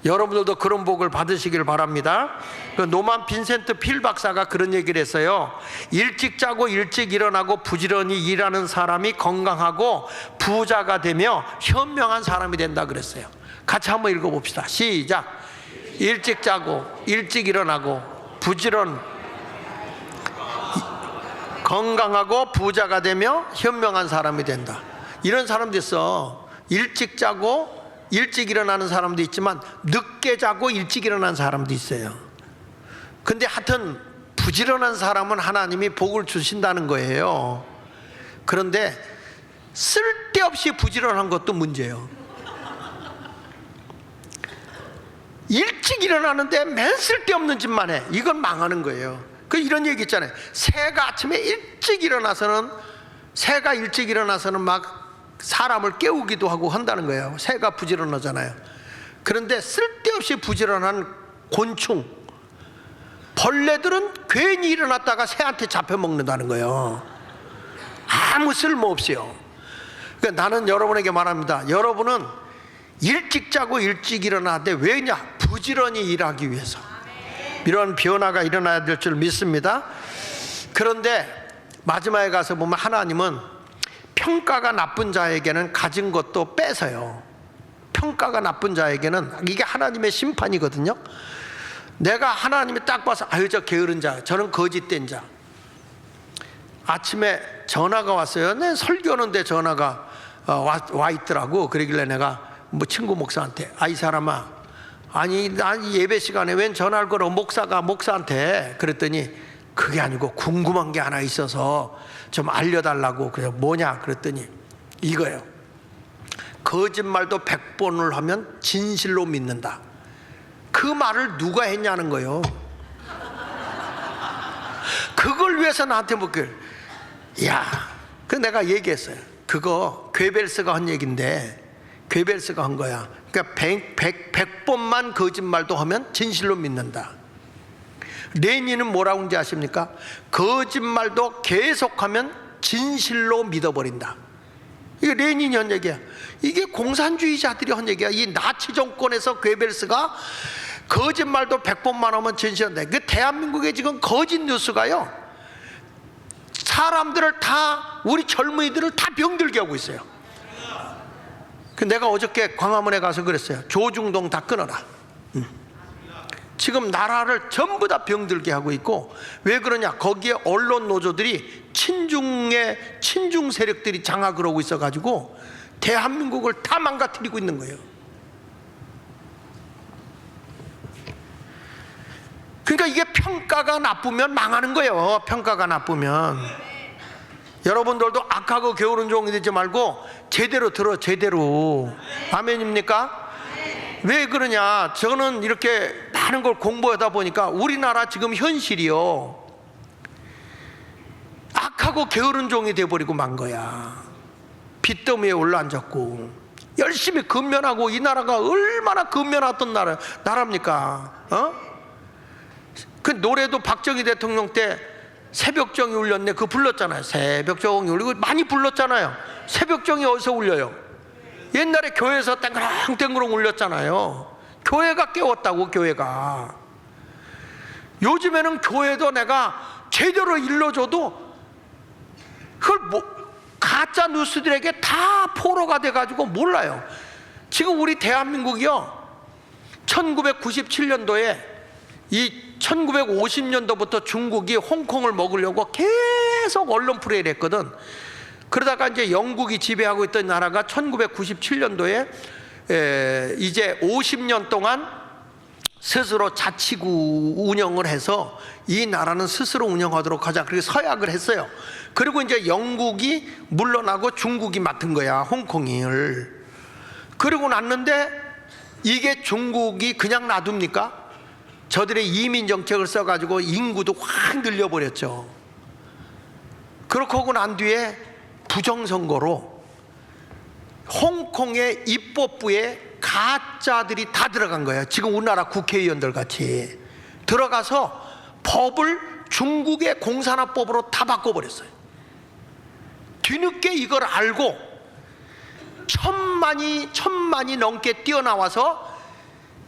여러분들도 그런 복을 받으시길 바랍니다. 그 노만 빈센트 필 박사가 그런 얘기를 했어요. 일찍 자고 일찍 일어나고 부지런히 일하는 사람이 건강하고 부자가 되며 현명한 사람이 된다 그랬어요. 같이 한번 읽어봅시다. 시작. 일찍 자고 일찍 일어나고 부지런 건강하고 부자가 되며 현명한 사람이 된다. 이런 사람도 있어. 일찍 자고 일찍 일어나는 사람도 있지만 늦게 자고 일찍 일어나는 사람도 있어요. 근데 하여튼 부지런한 사람은 하나님이 복을 주신다는 거예요. 그런데 쓸데없이 부지런한 것도 문제예요. 일찍 일어나는데 맨 쓸데없는 짓만 해. 이건 망하는 거예요. 그 이런 얘기 있잖아요. 새가 아침에 일찍 일어나서는 막 사람을 깨우기도 하고 한다는 거예요. 새가 부지런하잖아요. 그런데 쓸데없이 부지런한 곤충, 벌레들은 괜히 일어났다가 새한테 잡혀먹는다는 거예요. 아무 쓸모없이요. 그러니까 나는 여러분에게 말합니다. 여러분은 일찍 자고 일찍 일어나야 돼. 왜냐? 부지런히 일하기 위해서. 이런 변화가 일어나야 될 줄 믿습니다. 그런데 마지막에 가서 보면 하나님은 평가가 나쁜 자에게는 가진 것도 뺏어요. 평가가 나쁜 자에게는, 이게 하나님의 심판이거든요. 내가 하나님이 딱 봐서 아유 저 게으른 자, 저는 거짓된 자. 아침에 전화가 왔어요. 내 설교하는데 전화가 와 있더라고. 그러길래 내가 뭐 친구 목사한테, 이 사람아, 아니 예배 시간에 웬 전화를 걸어 목사한테. 그랬더니 그게 아니고 궁금한 게 하나 있어서 좀 알려달라고. 그래서 뭐냐 그랬더니 이거예요. 거짓말도 100번을 하면 진실로 믿는다. 그 말을 누가 했냐는 거예요. 그걸 위해서 나한테 묻길. 그 내가 얘기했어요. 그거 괴벨스가 한 얘기인데, 괴벨스가 한 거야. 그러니까 100번만 거짓말도 하면 진실로 믿는다. 레닌은 뭐라고 하는지 아십니까? 거짓말도 계속하면 진실로 믿어버린다. 이게 레닌이 한 얘기야. 이게 공산주의자들이 한 얘기야. 이 나치 정권에서 괴벨스가 거짓말도 100번만 하면 진실한다. 그 대한민국에 지금 거짓 뉴스가요, 사람들을 다, 우리 젊은이들을 다 병들게 하고 있어요. 내가 어저께 광화문에 가서 그랬어요. 조중동 다 끊어라. 지금 나라를 전부 다 병들게 하고 있고, 왜 그러냐? 거기에 언론 노조들이 친중 세력들이 장악을 하고 있어가지고 대한민국을 다 망가뜨리고 있는 거예요. 그러니까 이게 평가가 나쁘면 망하는 거예요. 평가가 나쁘면. 여러분들도 악하고 게으른 종이 되지 말고 제대로 들어, 제대로. 아멘입니까? 왜 그러냐? 저는 이렇게 많은 걸 공부하다 보니까 우리나라 지금 현실이요, 악하고 게으른 종이 돼버리고 만 거야. 빚더미에 올라앉았고 열심히 근면하고, 이 나라가 얼마나 근면했던 나라입니까? 그 노래도 박정희 대통령 때 새벽정이 울렸네, 그거 불렀잖아요. 새벽정이 울리고 많이 불렀잖아요. 새벽정이 어디서 울려요? 옛날에 교회에서 땡그렁땡그렁 울렸잖아요. 교회가 깨웠다고, 교회가. 요즘에는 교회도 내가 제대로 일러줘도 그걸 가짜 뉴스들에게 다 포로가 돼가지고 몰라요. 지금 우리 대한민국이요, 1997년도에 이 1950년도부터 중국이 홍콩을 먹으려고 계속 언론 플레이를 했거든. 그러다가 이제 영국이 지배하고 있던 나라가 1997년도에 이제 50년 동안 스스로 자치구 운영을 해서 이 나라는 스스로 운영하도록 하자. 그래서 서약을 했어요. 그리고 이제 영국이 물러나고 중국이 맡은 거야, 홍콩을. 그리고 났는데 이게 중국이 그냥 놔둡니까? 저들의 이민 정책을 써가지고 인구도 확 늘려버렸죠. 그렇게 하고 난 뒤에 부정선거로 홍콩의 입법부에 가짜들이 다 들어간 거예요. 지금 우리나라 국회의원들 같이 들어가서 법을 중국의 공산화법으로 다 바꿔버렸어요. 뒤늦게 이걸 알고 천만이 넘게 뛰어나와서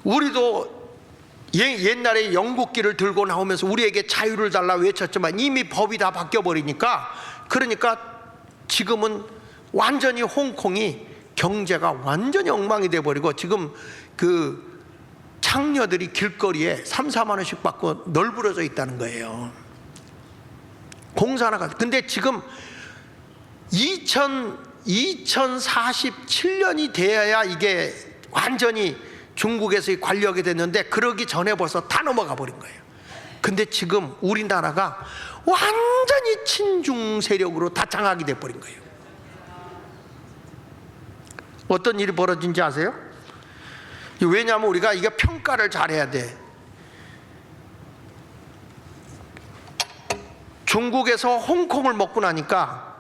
우리도 옛날에 영국기를 들고 나오면서 우리에게 자유를 달라 외쳤지만 이미 법이 다 바뀌어버리니까, 그러니까 지금은 완전히 홍콩이 경제가 완전히 엉망이 돼버리고 지금 그 창녀들이 길거리에 3, 4만 원씩 받고 널브러져 있다는 거예요. 공산화가. 근데 지금 2047년이 돼야 이게 완전히 중국에서 관리하게 됐는데 그러기 전에 벌써 다 넘어가 버린 거예요. 근데 지금 우리나라가 완전히 친중 세력으로 다 장악이 돼버린 거예요. 어떤 일이 벌어진지 아세요? 왜냐하면 우리가 이게 평가를 잘해야 돼. 중국에서 홍콩을 먹고 나니까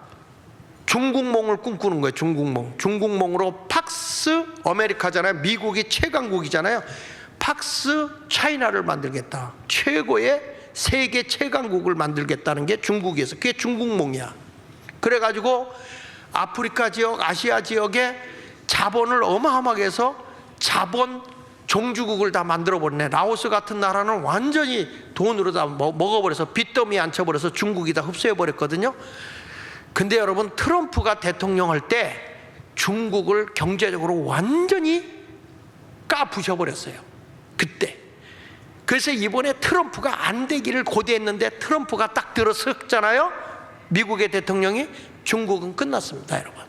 중국몽을 꿈꾸는 거예요. 중국몽으로 팍스 아메리카잖아요. 미국이 최강국이잖아요. 팍스 차이나를 만들겠다. 최고의 세계 최강국을 만들겠다는 게 중국에서, 그게 중국몽이야. 그래가지고 아프리카 지역, 아시아 지역에 자본을 어마어마하게 해서 자본 종주국을 다 만들어버리네. 라오스 같은 나라는 완전히 돈으로 다 먹어버려서 빚더미에 앉혀버려서 중국이 다 흡수해버렸거든요. 근데 여러분, 트럼프가 대통령 할 때 중국을 경제적으로 완전히 까부셔버렸어요. 그때. 그래서 이번에 트럼프가 안 되기를 고대했는데 트럼프가 딱 들어섰잖아요. 미국의 대통령이. 중국은 끝났습니다, 여러분.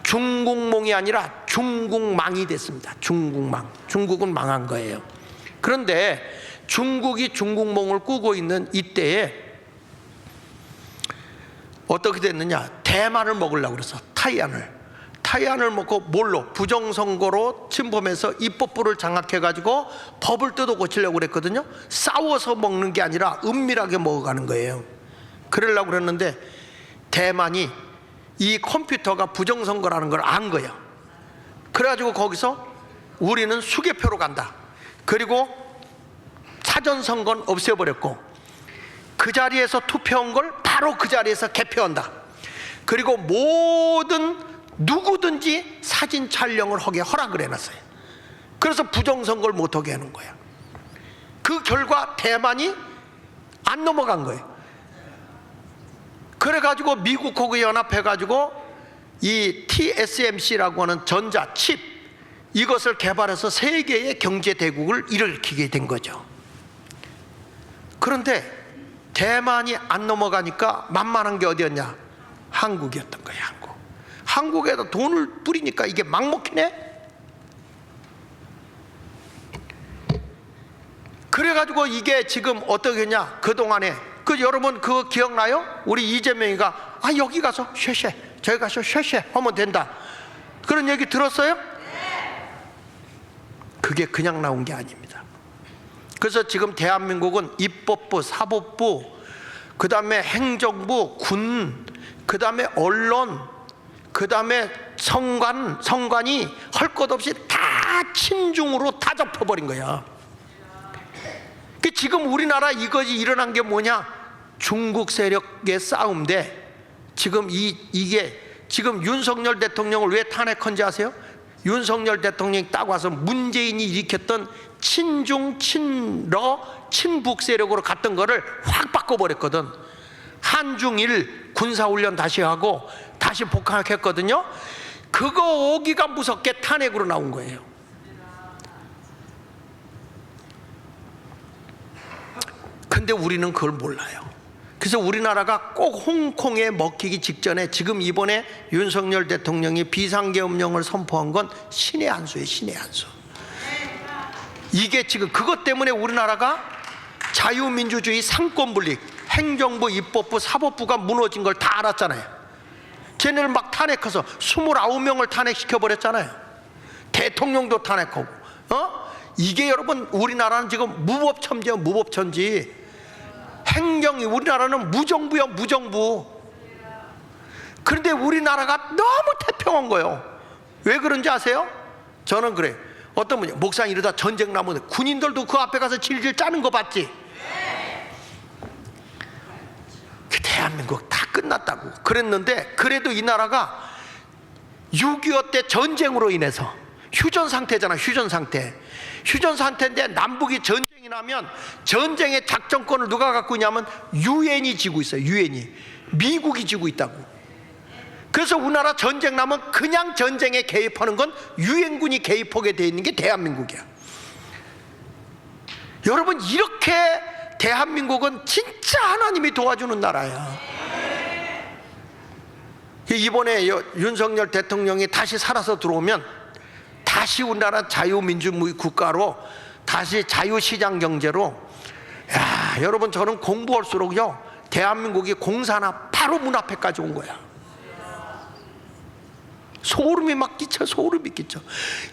중국몽이 아니라 중국망이 됐습니다. 중국망. 중국은 망한 거예요. 그런데 중국이 중국몽을 꾸고 있는 이때에 어떻게 됐느냐? 대만을 먹으려고 그래서 타이안을 먹고 뭘로? 부정선거로 침범해서 입법부를 장악해가지고 법을 뜯어 고치려고 그랬거든요. 싸워서 먹는 게 아니라 은밀하게 먹어가는 거예요. 그러려고 그랬는데 대만이 이 컴퓨터가 부정선거라는 걸 안 거야. 그래가지고 거기서 우리는 수개표로 간다. 그리고 사전선거는 없애버렸고 그 자리에서 투표한 걸 바로 그 자리에서 개표한다. 그리고 모든 누구든지 사진 촬영을 하게 허락을 해놨어요. 그래서 부정선거를 못하게 하는 거야. 그 결과 대만이 안 넘어간 거예요. 그래가지고 미국하고 연합해가지고 이 TSMC라고 하는 전자칩, 이것을 개발해서 세계의 경제대국을 일으키게 된 거죠. 그런데 대만이 안 넘어가니까 만만한 게 어디였냐? 한국이었던 거예요. 한국에다 돈을 뿌리니까 이게 막 먹히네. 그래가지고 이게 지금 어떻게 했냐? 그동안에 여러분 그거 기억나요? 우리 이재명이가 여기 가서 쉐쉐, 저기 가서 쉐쉐 하면 된다, 그런 얘기 들었어요? 그게 그냥 나온 게 아닙니다. 그래서 지금 대한민국은 입법부, 사법부, 그 다음에 행정부, 군, 그 다음에 언론, 그 다음에 성관이 할 것 없이 다 친중으로 다 잡혀버린 거야. 지금 우리나라 이것이 일어난 게 뭐냐? 중국 세력의 싸움인데 지금 이게 지금 윤석열 대통령을 왜 탄핵한지 아세요? 윤석열 대통령이 딱 와서 문재인이 일으켰던 친중, 친러, 친북 세력으로 갔던 거를 확 바꿔버렸거든. 한중일 군사훈련 다시 하고 다시 복학했거든요. 그거 오기가 무섭게 탄핵으로 나온 거예요. 그런데 우리는 그걸 몰라요. 그래서 우리나라가 꼭 홍콩에 먹히기 직전에 지금 이번에 윤석열 대통령이 비상계엄령을 선포한 건 신의 한 수예요. 신의 한 수. 이게 지금 그것 때문에 우리나라가 자유민주주의 상권분립, 행정부, 입법부, 사법부가 무너진 걸 다 알았잖아요. 쟤네를 막 탄핵해서 29명을 탄핵시켜버렸잖아요. 대통령도 탄핵하고. 이게 여러분 우리나라는 지금 무법천지예요. 무법천지. 행정이 우리나라는 무정부요. 무정부. 그런데 우리나라가 너무 태평한 거예요. 왜 그런지 아세요? 저는 그래요. 어떤 분이 목사님 이러다 전쟁 나면 군인들도 그 앞에 가서 질질 짜는 거 봤지? 그 대한민국 다 끝났다고 그랬는데, 그래도 이 나라가 6.25 때 전쟁으로 인해서 휴전 상태잖아. 휴전 상태. 휴전 상태인데 남북이 전쟁이 나면 전쟁의 작전권을 누가 갖고 있냐면 유엔이 지고 있어요. 유엔이. 미국이 지고 있다고. 그래서 우리나라 전쟁 나면 그냥 전쟁에 개입하는 건 유엔군이 개입하게 돼 있는 게 대한민국이야. 여러분, 이렇게 대한민국은 진짜 하나님이 도와주는 나라야. 이번에 윤석열 대통령이 다시 살아서 들어오면 다시 우리나라 자유민주주의 국가로, 다시 자유시장 경제로. 야, 여러분, 저는 공부할수록요 대한민국이 공산화 바로 문 앞에까지 온 거야. 소름이 막 끼쳐. 소름이 끼쳐.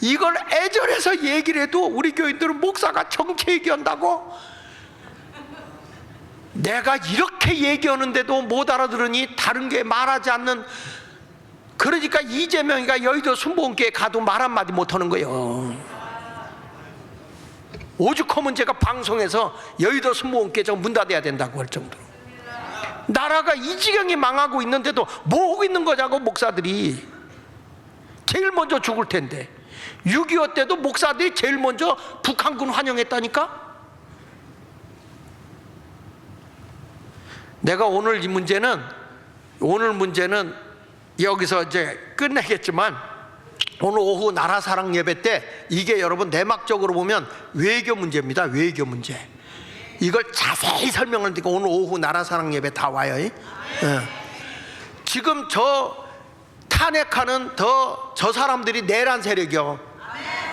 이걸 애절해서 얘기를 해도 우리 교인들은 목사가 정치 얘기한다고? 내가 이렇게 얘기하는데도 못 알아들으니 다른 게 말하지 않는. 그러니까 이재명이가 여의도 순복음교회 가도 말 한마디 못하는 거예요. 오죽하면 제가 방송에서 여의도 순복음교회 문 닫아야 된다고 할 정도로. 나라가 이 지경이 망하고 있는데도 뭐 하고 있는 거냐고. 목사들이 제일 먼저 죽을 텐데. 6.25 때도 목사들이 제일 먼저 북한군 환영했다니까. 내가 오늘 오늘 문제는 여기서 이제 끝내겠지만, 오늘 오후 나라사랑 예배 때 이게 여러분 내막적으로 보면 외교 문제입니다. 외교 문제. 이걸 자세히 설명을 드리고 오늘 오후 나라사랑 예배 다 와요. 예. 지금 저 탄핵하는 저 사람들이 내란 세력이요.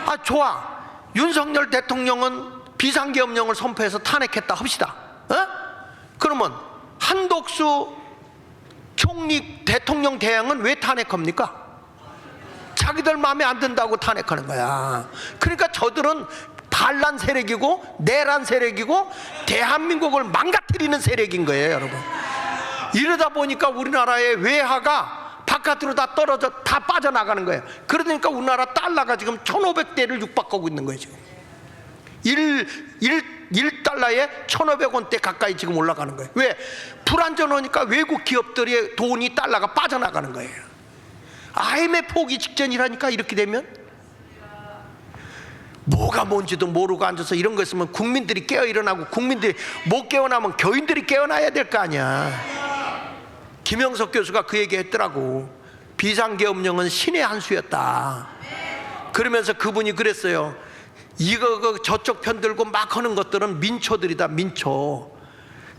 아, 좋아. 윤석열 대통령은 비상계엄령을 선포해서 탄핵했다 합시다. 그러면 한독수 총리 대통령 대행은 왜 탄핵합니까? 자기들 마음에 안 든다고 탄핵하는 거야. 그러니까 저들은 반란 세력이고 내란 세력이고 대한민국을 망가뜨리는 세력인 거예요, 여러분. 이러다 보니까 우리나라의 외화가 바깥으로 다 떨어져 다 빠져나가는 거예요. 그러니까 우리나라 달러가 지금 1,500대를 육박하고 있는 거예요. 지금 1달러에 1,500원대 가까이 지금 올라가는 거예요. 왜? 불안전하니까 외국 기업들의 돈이, 달러가 빠져나가는 거예요. IMF 오기 직전이라니까. 이렇게 되면 뭐가 뭔지도 모르고 앉아서 이런 거 있으면 국민들이 깨어 일어나고, 국민들이 못 깨어나면 교인들이 깨어나야 될 거 아니야. 김영석 교수가 그 얘기 했더라고. 비상계엄령은 신의 한 수였다. 그러면서 그분이 그랬어요. 이거 저쪽 편 들고 막 하는 것들은 민초들이다. 민초.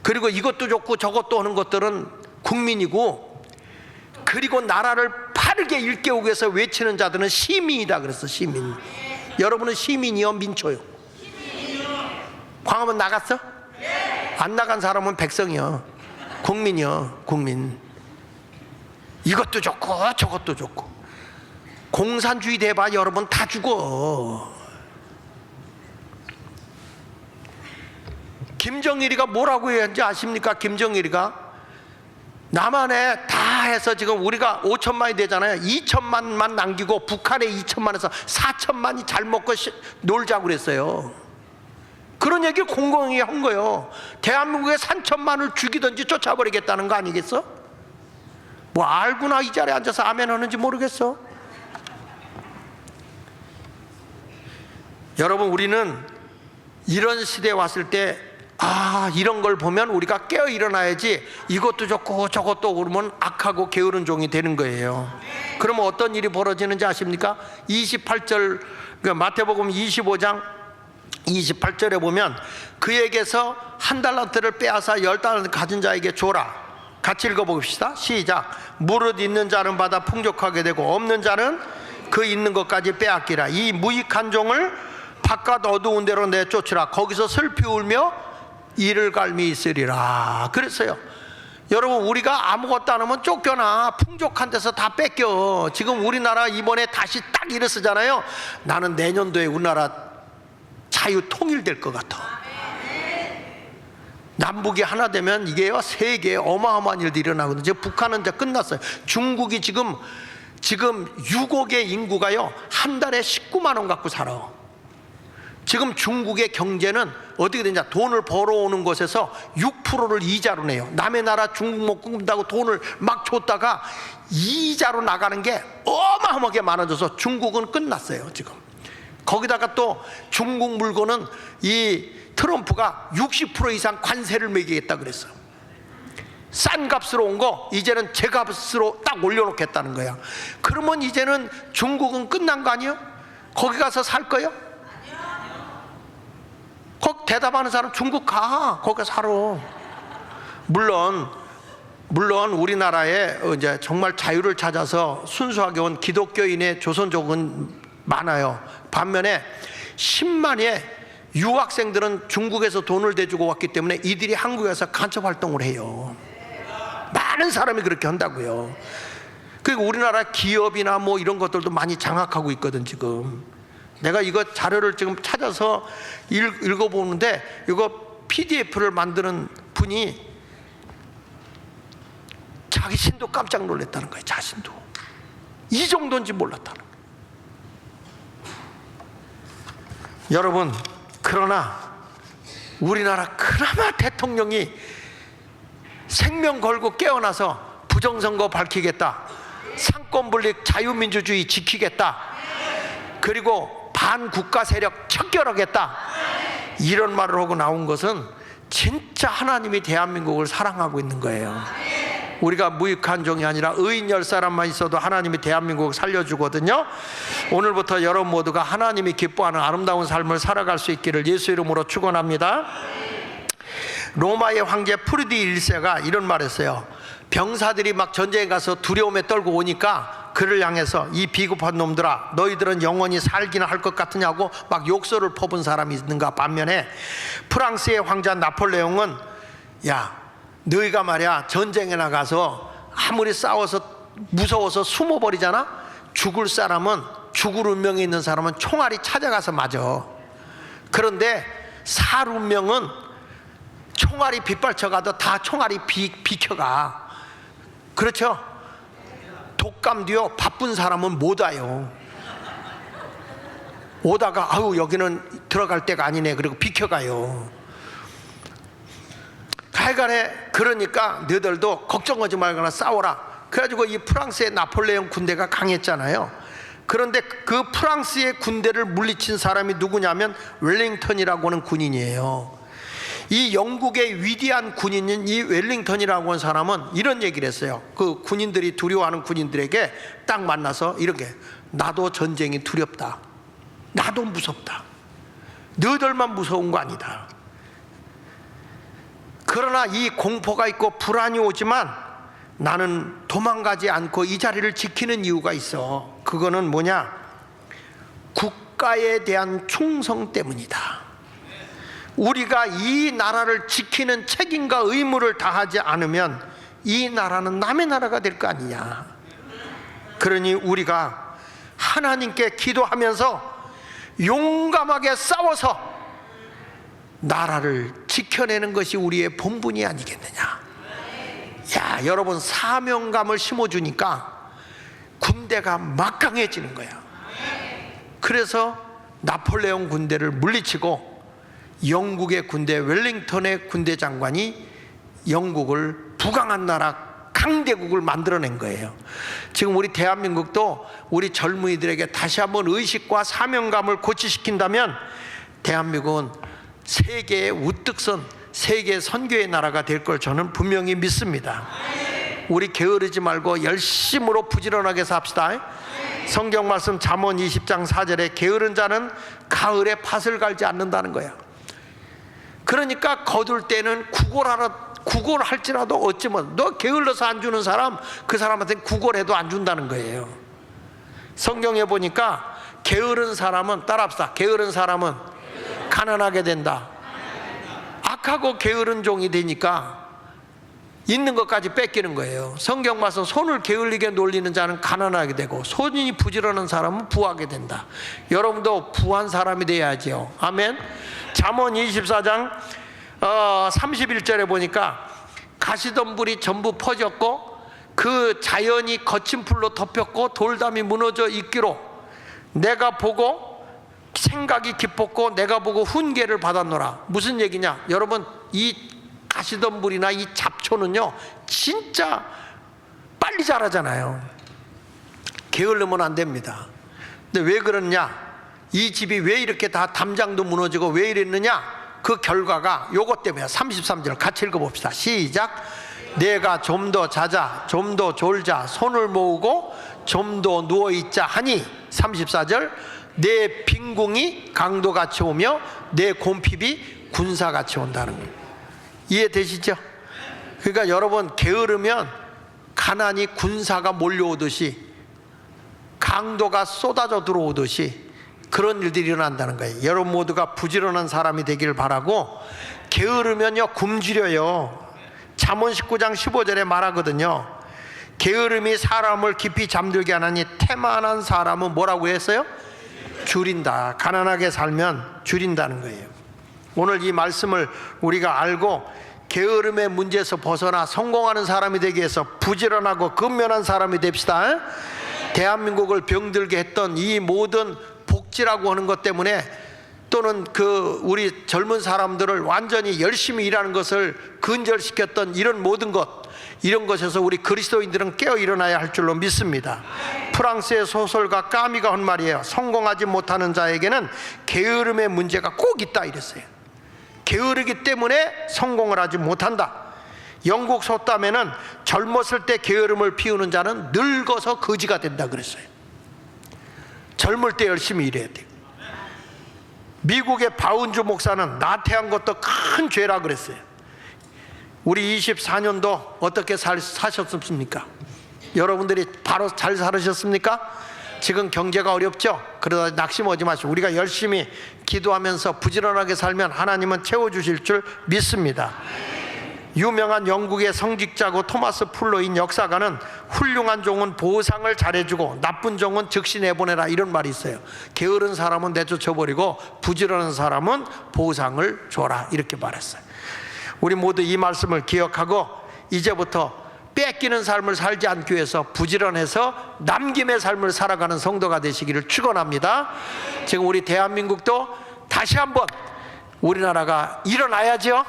그리고 이것도 좋고 저것도 하는 것들은 국민이고, 그리고 나라를 빠르게 일깨우기 위해서 외치는 자들은 시민이다 그랬어. 시민. 여러분은 시민이요, 민초요? 광화문 나갔어? 안 나간 사람은 백성이요. 국민이요. 국민. 이것도 좋고 저것도 좋고. 공산주의 대봐 여러분 다 죽어. 김정일이가 뭐라고 했는지 아십니까? 김정일이가 남한에 다 해서 지금 우리가 5천만이 되잖아요. 2천만만 남기고 북한에 2천만에서 4천만이 잘 먹고 놀자고 그랬어요. 그런 얘기를 공공히 한 거예요. 대한민국에 3천만을 죽이든지 쫓아버리겠다는 거 아니겠어? 뭐 알구나. 이 자리에 앉아서 아멘 하는지 모르겠어. 여러분, 우리는 이런 시대에 왔을 때 이런 걸 보면 우리가 깨어 일어나야지. 이것도 좋고 저것도 그러면 악하고 게으른 종이 되는 거예요. 그러면 어떤 일이 벌어지는지 아십니까? 28절 마태복음 25장 28절에 보면 그에게서 한 달란트를 빼앗아 10달란트 가진 자에게 줘라. 같이 읽어봅시다. 시작. 무릇 있는 자는 받아 풍족하게 되고 없는 자는 그 있는 것까지 빼앗기라. 이 무익한 종을 바깥 어두운 데로 내쫓으라. 거기서 슬피 울며 이를 갈미 있으리라. 그랬어요. 여러분, 우리가 아무것도 안 하면 쫓겨나. 풍족한 데서 다 뺏겨. 지금 우리나라 이번에 다시 딱 일어서잖아요. 나는 내년도에 우리나라 자유 통일될 것 같아. 남북이 하나 되면 이게요, 세계에 어마어마한 일들이 일어나거든요. 지금 북한은 이제 끝났어요. 중국이 지금 6억의 인구가요, 한 달에 19만 원 갖고 살아. 지금 중국의 경제는 어떻게 되냐, 돈을 벌어오는 것에서 6%를 이자로 내요. 남의 나라 중국 못 끊는다고 돈을 막 줬다가 이자로 나가는 게 어마어마하게 많아져서 중국은 끝났어요. 지금 거기다가 또 중국 물건은 이 트럼프가 60% 이상 관세를 매기겠다 그랬어. 싼 값으로 온 거 이제는 제 값으로 딱 올려놓겠다는 거야. 그러면 이제는 중국은 끝난 거 아니에요? 거기 가서 살 거예요? 거기 대답하는 사람 중국 가. 거기 살아. 물론 우리나라에 이제 정말 자유를 찾아서 순수하게 온 기독교인의 조선족은 많아요. 반면에 10만의 유학생들은 중국에서 돈을 대주고 왔기 때문에 이들이 한국에서 간첩 활동을 해요. 많은 사람이 그렇게 한다고요. 그리고 우리나라 기업이나 뭐 이런 것들도 많이 장악하고 있거든. 지금 내가 이거 자료를 지금 찾아서 읽어보는데, 이거 PDF를 만드는 분이 자기 신도 깜짝 놀랐다는 거예요. 자신도 이 정도인지 몰랐다는 거예요. 여러분, 그러나 우리나라 그나마 대통령이 생명 걸고 깨어나서 부정선거 밝히겠다, 상권분립 자유민주주의 지키겠다, 그리고 반국가 세력 척결하겠다, 이런 말을 하고 나온 것은 진짜 하나님이 대한민국을 사랑하고 있는 거예요. 우리가 무익한 종이 아니라 의인 10사람만 있어도 하나님이 대한민국을 살려주거든요. 오늘부터 여러분 모두가 하나님이 기뻐하는 아름다운 삶을 살아갈 수 있기를 예수 이름으로 축원합니다. 로마의 황제 프리디 1세가 이런 말 했어요. 병사들이 막 전쟁에 가서 두려움에 떨고 오니까 그를 향해서 이 비겁한 놈들아, 너희들은 영원히 살기나 할 것 같으냐고 막 욕설을 퍼본 사람이 있는가. 반면에 프랑스의 황제 나폴레옹은, 야, 너희가 말이야 전쟁에 나가서 아무리 싸워서 무서워서 숨어버리잖아. 죽을 사람은, 죽을 운명에 있는 사람은 총알이 찾아가서 맞아. 그런데 살 운명은 총알이 빗발쳐가도 다 총알이 비켜가. 그렇죠? 독감도요, 바쁜 사람은 못 와요. 오다가 아유 여기는 들어갈 데가 아니네 그리고 비켜가요. 하여간에 그러니까 너희들도 걱정하지 말거나 싸워라. 그래가지고 이 프랑스의 나폴레옹 군대가 강했잖아요. 그런데 그 프랑스의 군대를 물리친 사람이 누구냐면 웰링턴이라고 하는 군인이에요. 이 영국의 위대한 군인인 이 웰링턴이라고 하는 사람은 이런 얘기를 했어요. 그 군인들이 두려워하는 군인들에게 딱 만나서 이렇게, 나도 전쟁이 두렵다, 나도 무섭다, 너희들만 무서운 거 아니다. 그러나 이 공포가 있고 불안이 오지만 나는 도망가지 않고 이 자리를 지키는 이유가 있어. 그거는 뭐냐? 국가에 대한 충성 때문이다. 우리가 이 나라를 지키는 책임과 의무를 다하지 않으면 이 나라는 남의 나라가 될 거 아니냐. 그러니 우리가 하나님께 기도하면서 용감하게 싸워서 나라를 지켜내는 것이 우리의 본분이 아니겠느냐. 야, 여러분, 사명감을 심어주니까 군대가 막강해지는 거야. 그래서 나폴레옹 군대를 물리치고 영국의 군대, 웰링턴의 군대 장관이 영국을 부강한 나라, 강대국을 만들어낸 거예요. 지금 우리 대한민국도 우리 젊은이들에게 다시 한번 의식과 사명감을 고취시킨다면 대한민국은 세계의 우뚝선, 세계 선교의 나라가 될 걸 저는 분명히 믿습니다. 우리 게으르지 말고 열심으로 부지런하게 삽시다. 성경 말씀 잠언 20장 4절에 게으른 자는 가을에 밭을 갈지 않는다는 거야. 그러니까 거둘 때는 구걸할지라도 어찌면 너 게을러서 안 주는 사람, 그 사람한테 구걸해도 안 준다는 거예요. 성경에 보니까 게으른 사람은, 따라합시다, 게으른 사람은 가난하게 된다. 악하고 게으른 종이 되니까 있는 것까지 뺏기는 거예요. 성경 말씀 손을 게을리게 놀리는 자는 가난하게 되고 손이 부지런한 사람은 부하게 된다. 여러분도 부한 사람이 돼야지요. 아멘. 잠언 24장 31절에 보니까 가시덤불이 전부 퍼졌고 그 자연이 거친 풀로 덮였고 돌담이 무너져 있기로 내가 보고 생각이 깊었고 내가 보고 훈계를 받았노라. 무슨 얘기냐? 여러분, 이 가시덤불이나 이 잡초는요 진짜 빨리 자라잖아요. 게을르면 안 됩니다. 근데 왜 그러냐? 이 집이 왜 이렇게 다 담장도 무너지고 왜 이랬느냐? 그 결과가 요것 때문에 33절 같이 읽어봅시다. 시작. 내가 좀 더 자자, 좀 더 졸자, 손을 모으고 좀 더 누워있자 하니 34절 내 빈궁이 강도같이 오며 내 곰핍이 군사같이 온다는 거예요. 이해되시죠? 그러니까 여러분, 게으르면 가난이 군사가 몰려오듯이 강도가 쏟아져 들어오듯이 그런 일들이 일어난다는 거예요. 여러분 모두가 부지런한 사람이 되기를 바라고, 게으르면요 굶주려요. 잠언 19장 15절에 말하거든요. 게으름이 사람을 깊이 잠들게 하나니 태만한 사람은 뭐라고 했어요? 줄인다. 가난하게 살면 줄인다는 거예요. 오늘 이 말씀을 우리가 알고 게으름의 문제에서 벗어나 성공하는 사람이 되기 위해서 부지런하고 근면한 사람이 됩시다. 대한민국을 병들게 했던 이 모든 복지라고 하는 것 때문에, 또는 우리 젊은 사람들을 완전히 열심히 일하는 것을 근절시켰던 이런 모든 것, 이런 것에서 우리 그리스도인들은 깨어 일어나야 할 줄로 믿습니다. 프랑스의 소설가 까미가 한 말이에요. 성공하지 못하는 자에게는 게으름의 문제가 꼭 있다 이랬어요. 게으르기 때문에 성공을 하지 못한다. 영국 속담에는 젊었을 때 게으름을 피우는 자는 늙어서 거지가 된다 그랬어요. 젊을 때 열심히 일해야 돼요. 미국의 바운주 목사는 나태한 것도 큰 죄라 그랬어요. 우리 24년도 어떻게 사셨습니까? 여러분들이 바로 잘 살으셨습니까? 지금 경제가 어렵죠? 그러다 낙심하지 마시고 우리가 열심히 기도하면서 부지런하게 살면 하나님은 채워주실 줄 믿습니다. 유명한 영국의 성직자고 토마스 풀로인 역사가는 훌륭한 종은 보상을 잘해주고 나쁜 종은 즉시 내보내라, 이런 말이 있어요. 게으른 사람은 내쫓아버리고 부지런한 사람은 보상을 줘라, 이렇게 말했어요. 우리 모두 이 말씀을 기억하고 이제부터 뺏기는 삶을 살지 않기 위해서 부지런해서 남김의 삶을 살아가는 성도가 되시기를 축원합니다. 지금 우리 대한민국도 다시 한번 우리나라가 일어나야죠.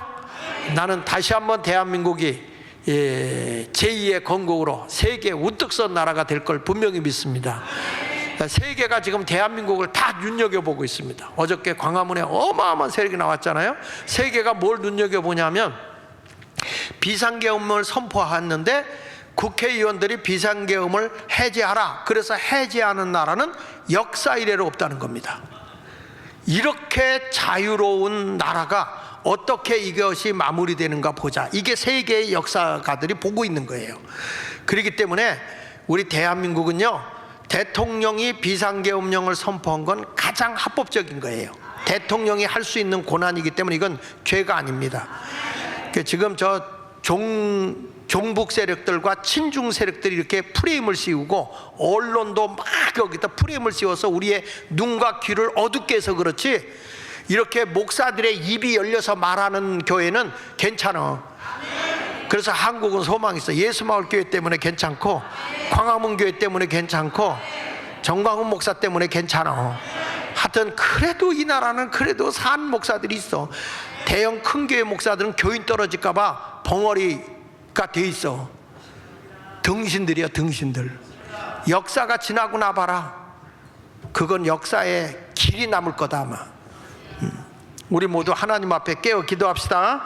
나는 다시 한번 대한민국이 제2의 건국으로 세계 우뚝 선 나라가 될 걸 분명히 믿습니다. 세계가 지금 대한민국을 다 눈여겨보고 있습니다. 어저께 광화문에 어마어마한 세력이 나왔잖아요. 세계가 뭘 눈여겨보냐면 비상계엄을 선포했는데 국회의원들이 비상계엄을 해제하라, 그래서 해제하는 나라는 역사 이래로 없다는 겁니다. 이렇게 자유로운 나라가 어떻게 이것이 마무리되는가 보자, 이게 세계의 역사가들이 보고 있는 거예요. 그렇기 때문에 우리 대한민국은요, 대통령이 비상계엄령을 선포한 건 가장 합법적인 거예요. 대통령이 할 수 있는 권한이기 때문에 이건 죄가 아닙니다. 지금 저 종북 세력들과 친중 세력들이 이렇게 프레임을 씌우고 언론도 막 여기다 프레임을 씌워서 우리의 눈과 귀를 어둡게 해서 그렇지, 이렇게 목사들의 입이 열려서 말하는 교회는 괜찮아. 그래서 한국은 소망이 있어. 예수마을교회 때문에 괜찮고, 광화문교회 때문에 괜찮고, 정광훈 목사 때문에 괜찮아. 하여튼 그래도 이 나라는 그래도 산 목사들이 있어. 대형 큰 교회 목사들은 교인 떨어질까 봐 벙어리가 돼 있어. 등신들이야, 등신들. 역사가 지나고 나봐라. 그건 역사의 길이 남을 거다 아마. 우리 모두 하나님 앞에 깨어 기도합시다.